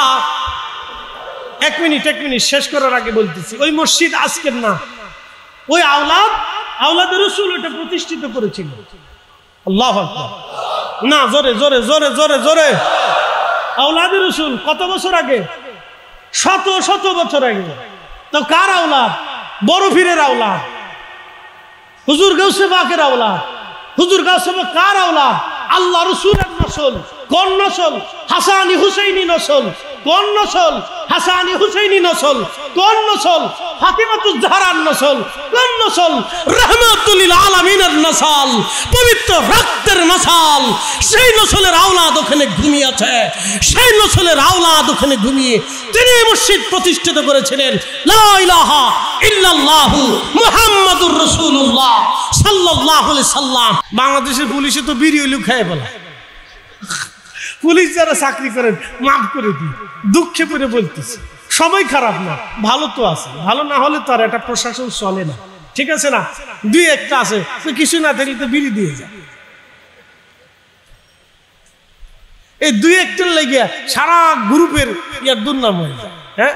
এক মিনিট শেষ করার আগে বলতেছি, ওই মসজিদ আজকের না, ওই আওলাদে রাসূল ওটা প্রতিষ্ঠিত করেছিল। আল্লাহু আকবার, না জোরে জোরে জোরে জোরে জোরে। আওলাদে রাসূল কত বছর আগে? শত শত বছর আগে। তো কার আওলাদ? বড় পীরের আওলাদ, হুজুর গাউসে পাকের আওলাদ। হুজুর গাউসে পাক কার আওলাদ? আল্লাহ রাসূলের নসল। কোন নসল? হাসানি হুসাইনি নসল। কোন নসল? হাসানি হুসাইনি নসল। কোন নসল? ফাতিমাতুজ জাহরার নসল। কোন নসল? রাহমাতুল লিল আলামিনের নসল, পবিত্র রক্তের নসল। সেই নসলের আওলাদ ওখানে ঘুমিয়ে আছে, সেই নসলের আওলাদ ওখানে ঘুমিয়ে তিনি মসজিদ প্রতিষ্ঠিত করেছিলেন। লা ইলাহা ইল্লাল্লাহু মুহাম্মাদুর রাসূলুল্লাহ সাল্লাল্লাহু আলাইহি সাল্লাম। বাংলাদেশের পুলিশে তো বিড়ি লুকায় বলা, পুলিশ যারা চাকরি করেন মাফ করে দিই, দুঃখে পড়ে বলতেছি, সবাই খারাপ না, ভালো তো আছে। ভালো না হলে তো আর একটা প্রশাসন চলে না, ঠিক আছে না? দুই একটা আছে, তো কিছু না থাকলে তো বিড়ি দিয়ে যায়। এই দুই একটার লেগে সারা গ্রুপের ইয়ার দুর্নাম হয়ে যায়। হ্যাঁ,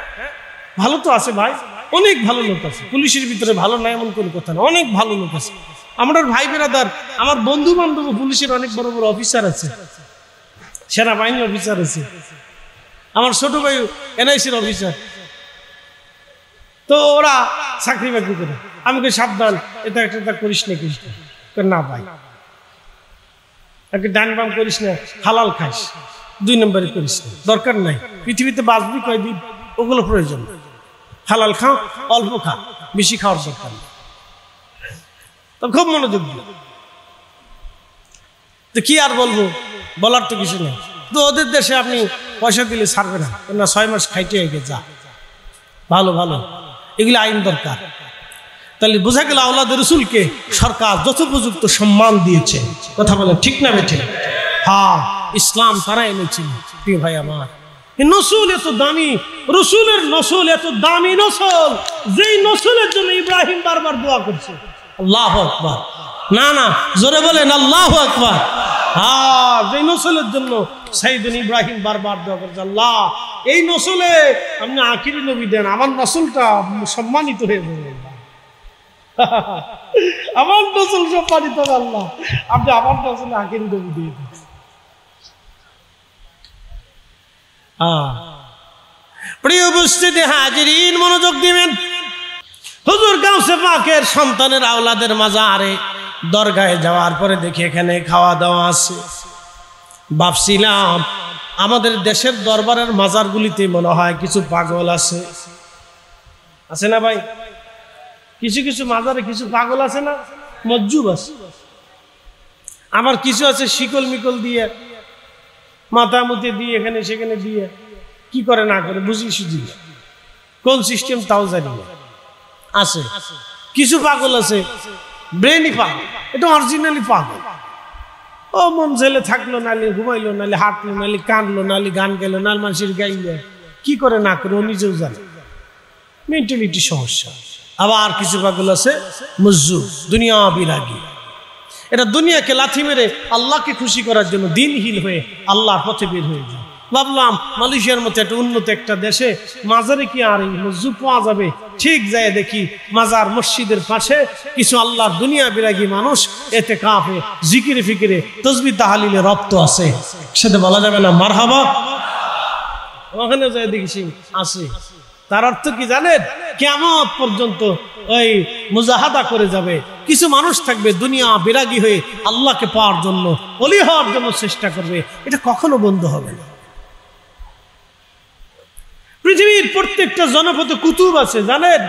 ভালো তো আছে ভাই, অনেক ভালো লোক আছে পুলিশের ভিতরে, ভালো না এমন কোনো কথা না, অনেক ভালো লোক আছে। আমার ভাই বেরাদার, আমার বন্ধু বান্ধব পুলিশের অনেক বড় বড় অফিসার আছে, সেনাবাহিনী অফিসার আছে, আমার ছোট ভাই এনআইসির অফিসার। তো ওরা চাকরি বাকরি করে, আমাকে সাবধান, এটা একটা করিস না, করিস না ভাই, ডান বাম করিস না, হালাল খাইস, 2 নম্বরে করিস না, দরকার নাই, পৃথিবীতে বাঁচবি কয়দিন, ওগুলো প্রয়োজন। হালাল খাও, অল্প খা, বেশি খাওয়ার দরকার নেই। তো খুব মনোযোগ দিই। তো কি আর বলবো, বলার তো কিছু নেই। তো ওদের দেশে আপনি পয়সা দিলে ছাড়বে না, 6 মাস খাইতে হয়ে যা, ভালো ভালো, এগুলো আইন দরকার। তাহলে বোঝা গেল আওলাদে রাসূলকে সরকার যথোপযুক্ত সম্মান দিয়েছে। কথা বলেন ঠিক না বেঠিক? হ্যাঁ, ইসলাম তারা এনেছিল। প্রিয় ভাই আমার, নসল এত দামি, রসুলের নসল এত দামি নসল, যেই নসলের জন্য ইব্রাহিম বারবার দোয়া করছে। আল্লাহু আকবার, না না জোরে বলেন আল্লাহু আকবার। হ্যাঁ, যেই নসলের জন্য সাইয়েদনা ইব্রাহিম বারবার দোয়া করছে, আল্লাহ এই নসলে আপনি আখিরি নবী দেন, আমার নসলটা সম্মানিত হয়ে যাবে, আমার নসল সম্মানিত হবে, আল্লাহ আপনি আমার নসলে আখিরি নবী দিয়ে দেন। প্রিয় উপস্থিতি হাজিরিন, মনোযোগ দিবেন। হুজুর গাউসে পাকের সন্তানের আওলাদের মাজারে দরগাহে যাওয়ার পরে দেখি এখানে খাওয়া দাওয়া আছে। ভাবছিলাম আমাদের দেশের দরবারের মাজারগুলিতে মনে হয় কিছু পাগল আছে, আছে না ভাই? কিছু কিছু মাজারে কিছু পাগল আছে না, মজ্জুব আছে। আবার কিছু আছে শিকল মিকল দিয়ে, মাথা মুতে দিয়ে, এখানে সেখানে দিয়ে কি করে না করে বুঝি সুঝি, কোন সিস্টেম তাও জানি না, আছে। কিছু পাগল আছে ব্রেনই পাগল, এটা অরিজিনালি পাগল, ও মন ছেলে থাকলো, নালি ঘুমাইলো, নালি হাঁটলো, নালি কাঁদলো, নালি গান গেলো, নাল মানুষের গাইলো, কি করে না করে ও নিজেও জানে। মেন্টালিটি সমস্যা। আবার কিছু পাগল আছে মজ্জু, দুনিয়া বিরাগী, এটা দুনিয়াকে লাথি মেরে আল্লাহকে খুশি করার জন্য দিনহীন হয়ে আল্লাহর পথে বের হয়ে যায়। ভাবলাম মালয়েশিয়ার মতো একটা উন্নত একটা দেশে মাজারে কি আর এই মসজিদ পাওয়া যাবে, ঠিক যায় দেখি মাজার মসজিদের পাশে কিছু আল্লাহর দুনিয়া বিরাগী মানুষ এতে কাফে জিকিরে ফিকিরে তসবিহ তাহলিলে রপ্ত আছে, সেটা বলা যাবে না মারহাবা। ওখানে যায় দেখি আছে। তার অর্থ কি জানেন? কিয়ামত পর্যন্ত ওই মুজাহাদা করে যাবে, কিছু মানুষ থাকবে দুনিয়া বিরাগী হয়ে আল্লাহকে পাওয়ার জন্য, ওলি হওয়ার জন্য চেষ্টা করবে, এটা কখনো বন্ধ হবে না। পৃথিবীর প্রত্যেকটা জনপদে কুতুব আছে জানেন,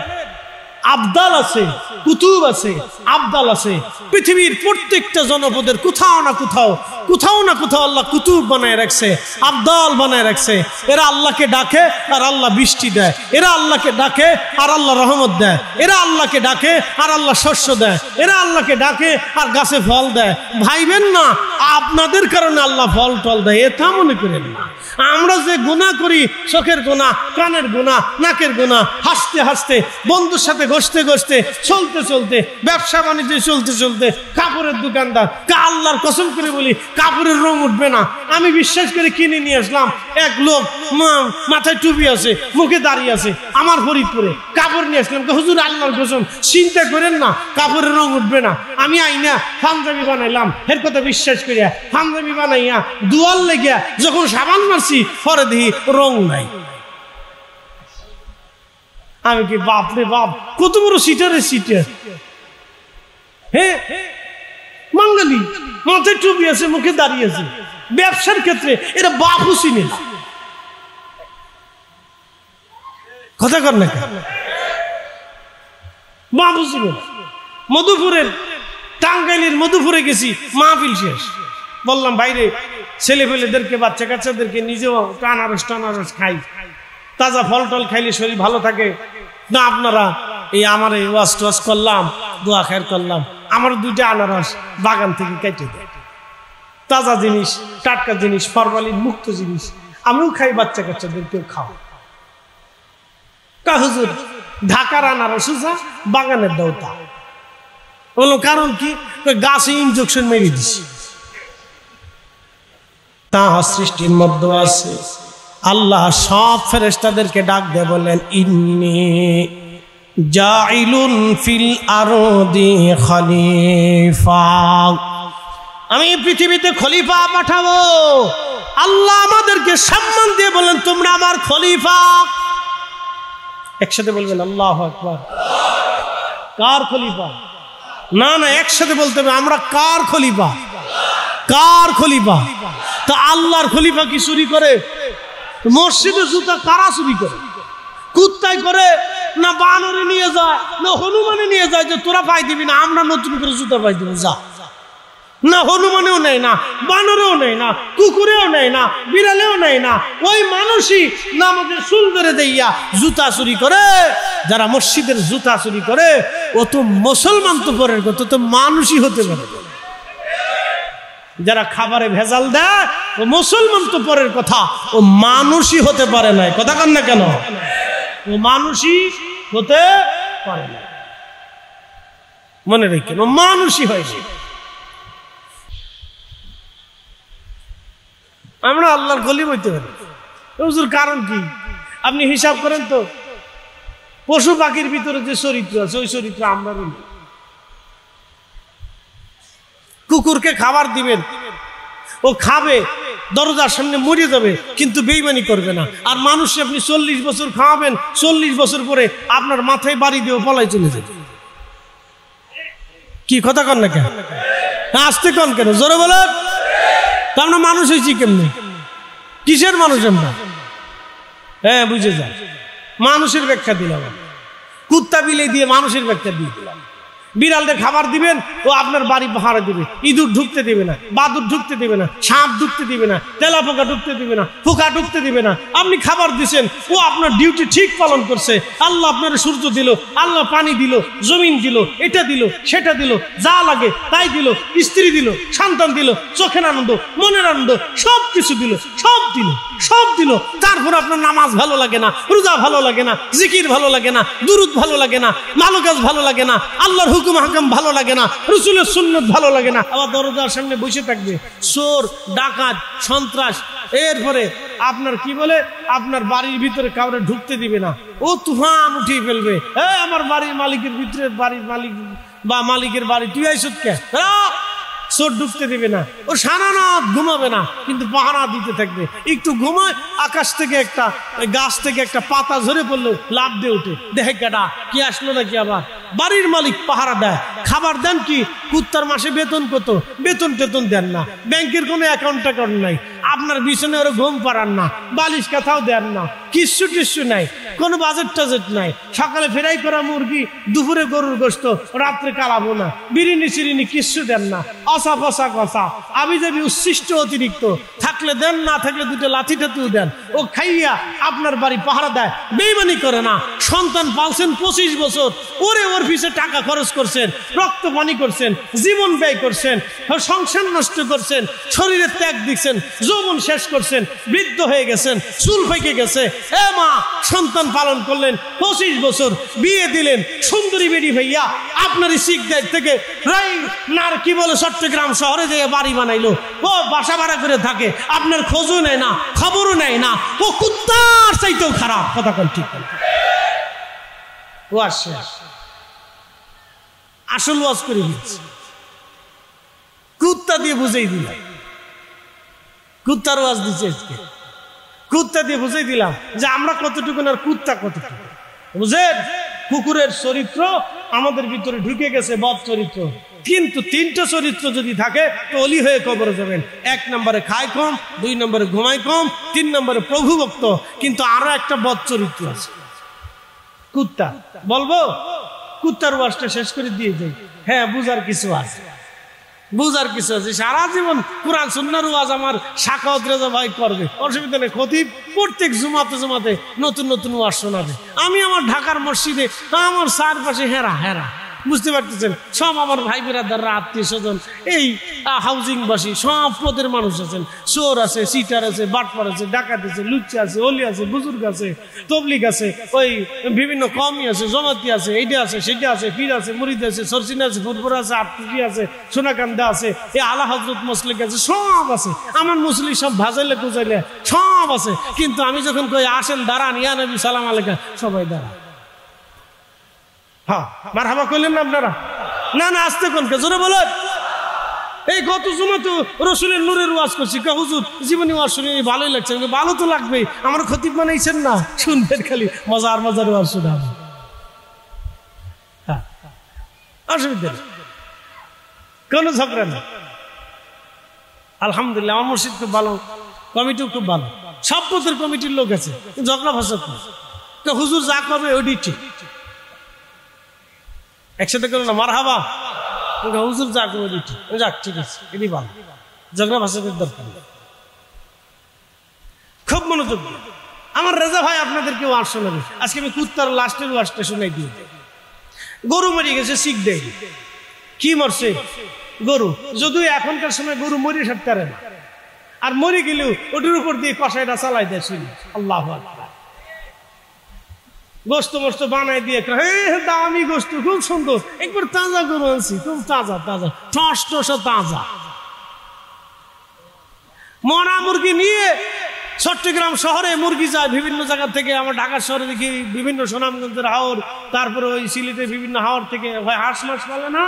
আবদাল আছে, কুতুব আছে, আবদাল আছে। পৃথিবীর প্রত্যেকটা জনপদের কোথাও না কোথাও আল্লাহ কুতুব বানায় রাখছে, আবদাল বানায় রাখছে। এরা আল্লাহকে ডাকে আর আল্লাহ বৃষ্টি দেয়, এরা আল্লাহকে ডাকে আর আল্লাহ রহমত দেয়, এরা আল্লাহকে ডাকে আর আল্লাহ শস্য দেয়, এরা আল্লাহকে ডাকে আর গাছে ফল দেয়। ভাইবেন না আপনাদের কারণে আল্লাহ ফল টল দেয়, এটা মনে করেন না। আমরা যে গুনাহ করি, চোখের গুনাহ, কানের গুনাহ, নাকের গুনাহ, হাসতে হাসতে, বন্ধুর সাথে ঘষতে ঘষতে, চলতে চলতে, ব্যবসা বাণিজ্য চলতে চলতে, কাপড়ের দোকানদার, আল্লাহর কসম করে বলি কাপড়ের রং উঠবে না। আমি বিশ্বাস করে কিনে নিয়ে আসলাম, এক লোক মাথায় টুপি আছে, মুখে দাঁড়িয়ে আছে, আমার ফরিদপুরে কাপড় নিয়ে আসলাম, হুজুর আল্লাহর কসম চিন্তা করেন না কাপড়ের রং উঠবে না। আমি আইনা পাঞ্জাবি বানাইলাম, এর কথা বিশ্বাস করিয়া পাঞ্জাবি বানাইয়া দুয়ার লেগিয়া যখন সাবান মারছি পরে দেখি রং নাই। আমি কি বাপ রে বাপ, কত বড় সিটারের সিটার। হ্যাঁ বাঙালি, মাথায় টুপি আছে, মুখে দাঁড়িয়ে আছে, ব্যবসার ক্ষেত্রে এরা বাপও চিনে না। কথা কর না, বাপও চিনে না। মধুপুরের, টাঙ্গাইলের মধুপুরে গেছি, মাহফিল শেষ, বললাম বাইরে ছেলে পেলেদেরকে, বাচ্চা কাচ্চাদেরকে, নিজেও টানারস খাই, তাজা ফল টল খাইলে শরীর ভালো থাকে না। আপনারা এই আমার এই ওয়াজ টোয়াজ করলাম, দোয়া খের করলাম, আমার 2টা আনারস বাগান থেকে কেটে দেয়, তাজা জিনিস, টাটকা জিনিস, ফরমালিন মুক্ত জিনিস, আমিও খাই, বাচ্চা কাচ্চাদেরকেও খাও। হুজুর ঢাকার আনারস বাগানের দেওতা বললো, কারণ কি? গাছে ইনজেকশন মেরে দিছি। তাহার সৃষ্টির মধ্যে আছে আল্লাহ সব ফেরেশতাদেরকে ডাক দিয়ে বলেন, ইন্নী জাইলুন ফিল আরদি খলিফা, আমি পৃথিবীতে খলিফা পাঠাবো। আল্লাহ আমাদেরকে সম্মান দিয়ে বলেন, তোমরা আমার খলিফা। একসাথে বলবেন আল্লাহু আকবার। কার খলিফা? না না, একসাথে বলতে হবে, আমরা কার খলিফা? কার খলিফা? তা আল্লাহর খলিফা কি চুরি করে? মসজিদে জুতা কারা চুরি করে? কুত্তায় করে না বানরে নিয়ে যায় না হনুমানে নিয়ে যায় যে তোরা পাই দিবি না, আমরা নতুন করে জুতা পাই দিব। যা না, হনুমানেও নেয় না, বানরেও নেয় না, কুকুরেও নেয় না, বিড়ালেও নেয় না, ওই মানুষই নামাজের চুল ধরে দেইয়া জুতা চুরি করে। যারা মসজিদের জুতা চুরি করে ও তো মুসলমান তো পরের কথা, তো মানুষই হতে পারে। যারা খাবারে ভেজাল দেয় ও মুসলমান তো পরের কথা, ও মানুষই হতে পারে না। কথা কন না কেন? ও মানুষই হতে পারে না, মনে রেখেন, ও মানুষই হয়েছে। আমরা আল্লাহর গলি বইতে পারি। হুজুর কারণ কি? আপনি হিসাব করেন তো, পশু পাখির ভিতরে যে চরিত্র আছে ওই চরিত্র আমরা নেই। কুকুরকে খাবার দিবেন, ও খাবে, দরজার সামনে মরে যাবে, কিন্তু বেইমানি করবে না। আর মানুষকে আপনি 40 বছর খাওয়াবেন, 40 বছর পরে আপনার মাথায় বাড়ি দিয়ে পলাই চলে যাবে। কি কথা কন না কেন? আসতে কন কেন? জোরে বলেন। তা আমরা মানুষ হয়েছি কেমনে? কিসের মানুষ আমরা? হ্যাঁ বুঝে যায়, মানুষের ব্যাখ্যা দিলাম, কুত্তা বিলে দিয়ে মানুষের ব্যাখ্যা দিয়ে দিলাম। বিড়ালদের খাবার দিবেন, ও আপনার বাড়ি পাহারা দিবে। ইঁদুর ঢুকতে দিবে না, বাদুর ঢুকতে দিবে না, সাপ ঢুকতে দিবে না, তেলাপোকা ঢুকতে দিবে না, পোকা ঢুকতে দিবে না। আপনি খাবার দিছেন, ও আপনার ডিউটি ঠিক পালন করছে। আল্লাহ আপনার সূর্য দিল, আল্লাহ পানি দিল, জমিন দিল, এটা দিল, সেটা দিল, যা লাগে তাই দিল, স্ত্রী দিল, সন্তান দিল, চোখের আনন্দ, মনের আনন্দ, সব কিছু দিল, সব দিল, সব দিল। তারপর আপনার নামাজ ভালো লাগে না, রোজা ভালো লাগে না, জিকির ভালো লাগে না, দুরুদ ভালো লাগে না, ভালো কাজ ভালো লাগে না, আল্লাহর হুকুম হাকাম ভালো লাগে না, রাসূলের সুন্নাত ভালো লাগে না। আবার দরজার সামনে বসে থাকবে চোর, ডাকাত, সন্ত্রাস। এরপরে আপনার কি বলে, আপনার বাড়ির ভিতরে কাউরে ঢুকতে দিবে না, ও তুফান উঠিয়ে ফেলবে। আমার বাড়ির মালিকের ভিতরে, বাড়ির মালিক বা মালিকের বাড়ি তুই আইসত কে, চোর ঢুকতে দিবে না। ও সারা রাত ঘুমাবে না, কিন্তু পাহারা দিতে থাকবে। একটু ঘুমায়, আকাশ থেকে একটা গাছ থেকে একটা পাতা ঝরে পড়লো, লাফ দিয়ে উঠে, দেখে কেডা কি আসলো নাকি। আবার বাড়ির মালিক পাহারা দেয়। খাবার দেন কি, কুত্তার মাসে বেতন কত, বেতন টেতন দেন না, ব্যাংকের কোনো অ্যাকাউন্ট ট্যাকাউন্ট নাই, আপনার বিছানে ওরা ঘুম পাড়ান না, বালিশ কাঁথাও দেন না, কিচ্ছু টিস্যু নাই, কোনো বাজেট টাজেট নাই। সকালে ফ্রাই করা মুরগি, দুপুরে গরুর গোশত, রাত্রে কালাবো না, বিরিয়ানি সিরিনি কিচ্ছু দেন না, অসা ফসা কষা আবি যাবি উচ্ছিষ্ট অতিরিক্ত, থাকলে দেন, না থাকলে দুটো লাথি টাতিও দেন। ও খাইয়া আপনার বাড়ি পাহারা দেয়, বেইমানি করে না। সন্তান পালছেন 25 বছর, ওরে ওর পিছে টাকা খরচ করছেন, রক্ত পানি করছেন, জীবন ব্যয় করছেন, সংসার নষ্ট করছেন, শরীরের ত্যাগ দিচ্ছেন, যৌবন শেষ করছেন, বৃদ্ধ হয়ে গেছেন, চুল পেকে গেছে। এ মা, সন্তান পালন করলেন 25 বছর, বিয়ে দিলেন, সুন্দরী বেডি ভাইয়া আপনার শিখদের থেকে নার কি বলে চট্টগ্রাম শহরে যেয়ে বাড়ি বানাইলো, ও বাসা ভাড়া করে থাকে, আপনার খোঁজও নেয় না, খবরও নেয় না, ও কুত্তার চাইতেও খারাপ। কথা কোন ঠিক ও আসে আসল ওয়াজ করে দিচ্ছে, কুত্তা দিয়ে বুঝাই দিলাম, কুত্তার ওয়াজ দিচ্ছে আজকে, কুত্তা দিয়ে বুঝাই দিলাম যে আমরা কতটুকু আর কুত্তা কতটুকু। বুঝেন, কুকুরের চরিত্র আমাদের ভিতরে ঢুকে গেছে, বদ চরিত্র। কিন্তু 3টা চরিত্র যদি থাকে তো অলি হয়ে কবরে যাবেন। 1 নম্বরে খায় কম, 2 নম্বরে ঘুমায় কম, 3 নম্বরে প্রভুভক্ত। কিন্তু আরো একটা বদ চরিত্র আছে, কুত্তা। বলবো কুত্তার ওয়াজটা শেষ করে দিয়ে যাই। হ্যাঁ, বুঝার কিছু আছে, বুঝার কিছু আছে। সারা জীবন কুরআন সুন্নাহর ওয়াজ আমার সাখাওয়াত রেজা ভাই করবে, অসুবিধা নেই। খতিব প্রত্যেক জুমাতে জুমাতে নতুন নতুন ওয়াজ শোনাবে। আমি আমার ঢাকার মসজিদে আমার চারপাশে হেরা হেরা, বুঝতে পারতেছেন, সব আমার ভাই বিরাদাররা, আত্মীয় স্বজন, এই হাউজিংবাসী, সব পদের মানুষ আছেন। চোর আছে, সিটার আছে, বাটপার আছে, ডাকাত আছে, লুচ্চা আছে, অলি আছে, বুজুর্গ আছে, তবলিগ আছে, ওই বিভিন্ন কমি আছে, জমাতি আছে, এইটা আছে, সেটা আছে, পীর আছে, মুরিদ আছে, সরসিনা আছে, ফুরপুরা আছে, আটপুরি আছে, সোনাকান্দা আছে, এই আলা হজরত মসলিক আছে, সব আছে। আমার মুসলিম সব ভাজাইলে কুচাইলে সব আছে। কিন্তু আমি যখন কই আসেন দাঁড়ান, ইয়া নবী সালাম আলাইকুম, সবাই দাঁড়ান। হ্যাঁ, মারহাবা কইলেন না আপনারা? না না, আসতে কোন কে জোরে বলেন। এই গত জুমা তো রসুলের নূরের ওয়াজ করছি, হুজুর জীবনী ওয়াজ শুনে ভালোই লাগছে। ভালো তো লাগবেই, আমার খতিব বানাইছেন না, শুনবেন খালি মজার মজার ওয়াজ শোনাবো। হ্যাঁ, অসুবিধা নেই, কোন ঝগড়া না। আলহামদুলিল্লাহ, আমার মসজিদ খুব ভালো, কমিটিও খুব ভালো, সব পথের কমিটির লোক আছে, ঝগড়া ফাসাদ না। তো হুজুর যা করবে ওইটি ঠিক, একসাথে করো না মারহাবা, হুজুর যা করবে ওইটি ঠিক, যাক ঠিক আছে, এটি ভালো, ঝগড়া ফাসাদের দরকার নেই। খুব মনোযোগ। আমার রেজা ভাই আপনাদেরকে ওয়াজ শোনাবে। আজকে আমি কুত্তার লাস্টের ওয়াজটা শোনাই দিয়ে, গরু মরে গেছে, শিখ দেয়। কি মরছে? গরু। যদিও এখনকার সময় গরু মরে সারতে পারে না, আর মরে গেলেও ওটির উপর দিয়ে কষাইটা চালাই দেয়। শুনি আল্লাহু আকবার। গোস্ত মোস্ত বানাই দিয়ে, দামি গোস্ত, খুব সুন্দর, একবার তাজা গরু আনছি, খুব তাজা তাজা, ঠস ঠস তাজা। মরা মুরগি নিয়ে চট্টগ্রাম শহরে মুরগি যায় বিভিন্ন জায়গা থেকে। আমার ঢাকা শহরে দেখি বিভিন্ন সুনামগঞ্জের হাওর, তারপরে ওই সিলেটের বিভিন্ন হাওর থেকে হাঁস মাছ পালে না,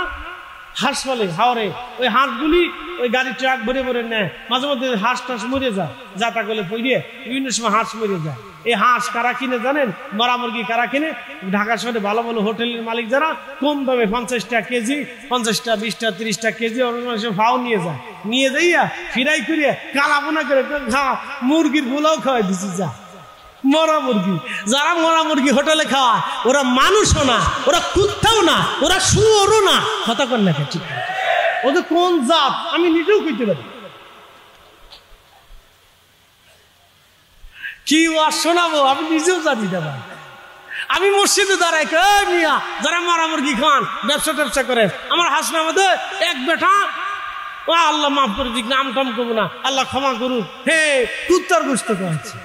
হাঁস পালে হাওরে, ওই হাঁসগুলি ওই গাড়ি ট্রাক ভরে ভরে নেয়। মাঝে মধ্যে হাঁস টাস মরে যায়, যাতা করলে পড়িয়ে বিভিন্ন সময় হাঁস মরে যায়। এই হাঁস কারা কিনে জানেন? মরা মুরগি কারা কিনে? ঢাকা শহরে ভালো ভালো হোটেলের মালিক যারা, কম দামে 50 টাকা কেজি, 50 টাকা 20 টাকা 30 টাকা কেজি ভাও নিয়ে যায়। নিয়ে যাইয়া ফিরাই করিয়া কালাবোনা করে মুরগির পোলাও খাওয়াই দিচ্ছি। যা মরা মুরগি। যারা মরা মুরগি হোটেলে খাওয়া ওরা মানুষও না, ওরা কুত্তাও না, ওরা শুয়োরও না। কথা কর না ঠিক? ওদের কোন জাত আমি নিজেও কইতে পারি। কি ওয়াজ শোনাবো আমি নিজেও জানি না। আমি মসজিদে দাঁড়াই মিয়া যারা মরা মুরগি খান ব্যবসা ট্যাবসা করেন, আমার হাসনা মধ্যে এক বেটা ও আল্লাহ মাফ করে দিক, নাম টাম করবো না, আল্লাহ ক্ষমা করুন, হে কুত্তার গোস্ত খাওয়াচ্ছে।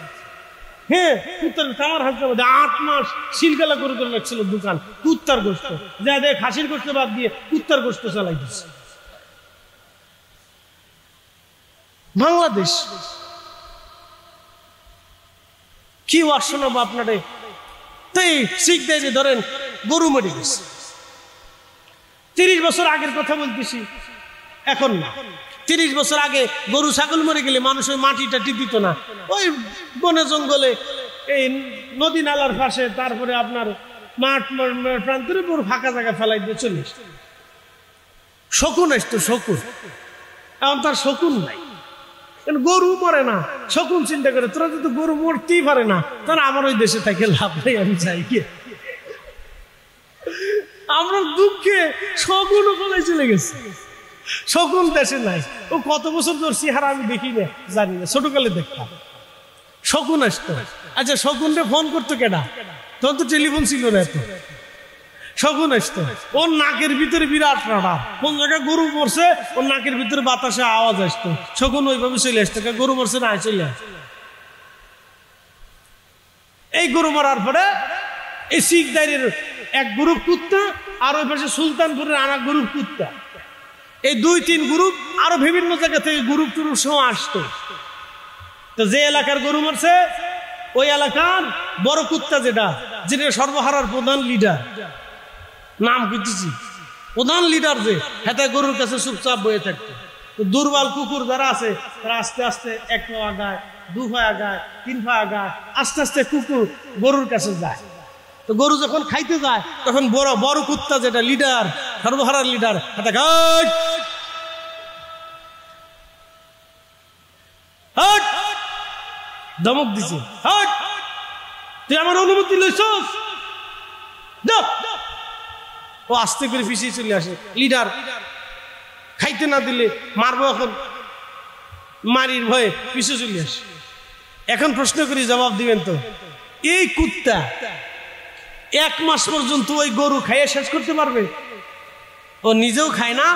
হ্যাঁ কুত্তার, আমার হাসনা মধ্যে 8 মাস সিলগালা করে করে লাগছিল দোকান কুত্তার গোস্ত, যা দেখ খাসির গোস্ত বাদ দিয়ে কুত্তার গোস্ত চালাই দিচ্ছে। বাংলাদেশ কি ওয়াজ শোনাবো আপনারে? তাই শিখ দেয় যে ধরেন গরু মরে গেছে, 30 বছর আগের কথা বলতেছি, এখন না। 30 বছর আগে গরু ছাগল মরে গেলে মানুষ ওই মাটিটা দিত না, ওই বনে জঙ্গলে এই নদী নালার পাশে, তারপরে আপনার মাঠ প্রান্তরে পুরো ফাঁকা জায়গা ফেলাই দিয়ে চলে আসতো। শকুন আসতো, শকুন। এখন তার শকুন নাই, গরু মরে না। শকুন চিন্তা করে তোরা তো গরু মরতেই পারে না, তাহলে আমার ওই দেশে থেকে লাভ নেই, আমি চাই কি? আমরা দুঃখে শকুনও ফলাই চলে গেছে, শকুন দেশে নাই। ও কত বছর ধর চেহারা আমি দেখি না, জানি না, ছোটকালে দেখতাম শকুন আসতো। আচ্ছা শকুনরে ফোন করতো কেডা? তখন তো টেলিফোন ছিল না এত। শকুন আসতো, ওর নাকের ভিতরে বিরাট রাডার, কোন জায়গায় গরু মরছে ওর নাকের ভিতরে বাতাসে আওয়াজ আসতো, শকুন ওইভাবে চলে আসতো, গরু মরছে না চলে আসতো। এই গরু মরার পরে এই শিখদারির এক গ্রুপ কুত্তা, আর ওই পাশে সুলতানপুরের আর এক গ্রুপ কুত্তা, এই 2-3 গ্রুপ আরো বিভিন্ন জায়গা থেকে গ্রুপ টুরুপ সহ আসতো। তো যে এলাকার গরু মরছে ওই এলাকার বড় কুত্তা যেটা সর্বহারার প্রধান লিডার, নাম করতেছি, প্রধান লিডার যে হেতে গরুর কাছে চুপচাপ বয়ে থাকতো। তো দুর্বল কুকুর যারা আছে তারা আস্তে আস্তে 1 পা আগায়, 2 পা আগায়, 3 পা আগায়, আস্তে আস্তে কুকুর গরুর কাছে যায়। তো গরু যখন খাইতে যায় তখন বড় বড় কুত্তা যেটা লিডার, সর্বহারার লিডার, হাতে ধমক দিছে, তুই আমার অনুমতি লইছস? ও আস্তে করে পিছিয়ে চলে আসে। লিডার খাইতে না দিলে মারবো, এখন মারির ভয়ে পিছিয়ে চলে আসে। এখন প্রশ্ন করি, জবাব দিবেন তো? এই কুত্তা 1 মাস পর্যন্ত ওই গরু খাইয়ে শেষ করতে পারবে? ও নিজেও খায় না,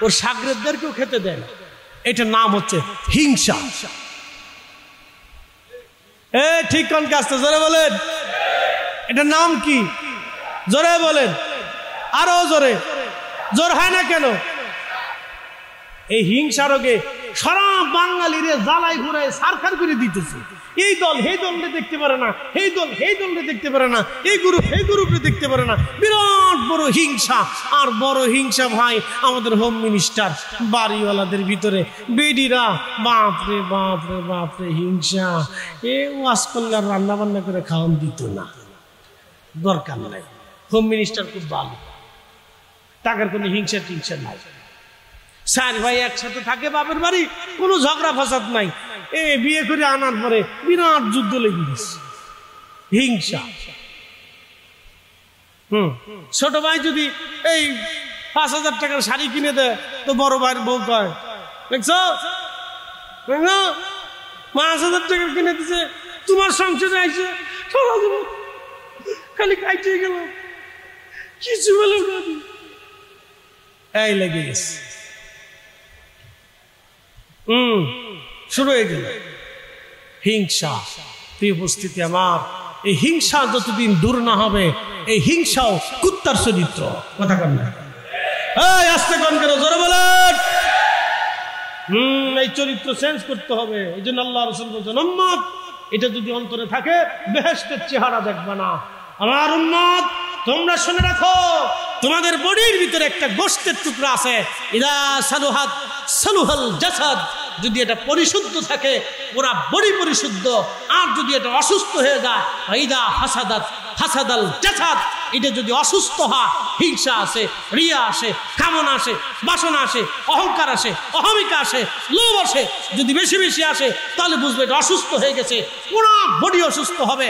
ওর সাগরেদদেরকেও খেতে দেয় না। এটার নাম হচ্ছে হিংসা। ঠিক কোন কাজটা জোরে বলেন? এটার নাম কি? জোরে বলেন, আরো জোরে। জোর হয় না কেন? এই হিংসা রোগে সারা বাঙালিরে জ্বালাই ঘুরাই সারখার করে দিতেছে। এই দল এই দলকে দেখতে পারে না, এই দল এই দলকে দেখতে পারে না, এই গ্রুপ এই গ্রুপে দেখতে পারে না। বিরাট বড় হিংসা। আর বড় হিংসা ভাই আমাদের হোম মিনিস্টার বাড়িওয়ালাদের ভিতরে বেডিরা, বাপরে বাপরে বাপরে হিংসা। এ ওয়াজ করলে আর রান্না বান্না করে খাওয়ান দিত না, দরকার নাই। হোম মিনিস্টার খুব ভালো, টাকার কোনো হিংসা টিংসা নাই। 4 ভাই একসাথে থাকে বাপের বাড়ি, কোনো ঝগড়া ফাসাদ নাই। বিয়ে করে আনার পরে বিরাট যুদ্ধ লেগে গেছে, হিংসা। ছোট ভাই যদি এই 5,000 টাকার শাড়ি কিনে দেয় তো বড় ভাইয়ের বউ কয়, দেখছো 5,000 টাকা কিনে দিছে, তোমার সংসারে আইছে খালি খাইতে গেল, কিছু বলে এই লেগে গেছে। শুরু হয়ে গেল হিংসা। প্রিয় উপস্থিতি আমার, এই হিংসা যতদিন দূর না হবে, এই হিংসাও কুত্তার চরিত্র। কথা কন না, আস্তে কন কেন, জোরে বলেন। এই চরিত্র চেঞ্জ করতে হবে। এই জন্য আল্লাহ রাসূল বলছেন, উম্মত এটা যদি অন্তরে থাকে বেহেশতের চেহারা দেখবা না। আমার উম্মত তোমরা শুনে রাখো, তোমাদের বডির ভিতরে একটা গোশতের টুকরা আছে, ইদা সালুহাত সালুহাল জাসাদ। যদি এটা পরিশুদ্ধ থাকে পুরা বডি পরিশুদ্ধ, আর যদি এটা অসুস্থ হয়ে যায়, ইদা ফাসাদাত হাসাদাল জাসাদ, এটা যদি অসুস্থ হয়, হিংসা আসে, রিয়া আসে, কামনা আসে, বাসনা আসে, অহংকার আসে, অহমিকা আসে, লোভ আসে, যদি বেশি বেশি আসে তাহলে বুঝবে এটা অসুস্থ হয়ে গেছে, পুরো বডি অসুস্থ হবে।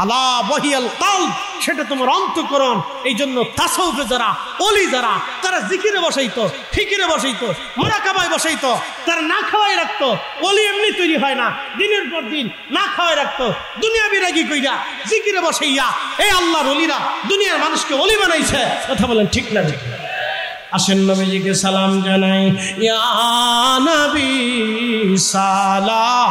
আলা বহিয়াল কালব, সেটা তোমার অন্তঃকরণ। এই জন্য তাসাউফে যারা, ওলি যারা, তারা জিকিরে বসাইতো, ফিকিরে বসাইতো, মুরাকাবায় বসাইতো, তারা না খাওয়াই রাখতো। ওলি এমনি তৈরি হয় না, দিনের পর দিন না খাওয়াই রাখতো, দুনিয়া বিরাগী কইরা জিকিরে বসাইয়া এই আল্লাহর ওলিরা দুনিয়ার মানুষকে ওলি বানাইছে। কথা বলেন ঠিক না? ঠিক। আসেন নবীজিকে সালাম জানাই। ইয়া নবী সালাম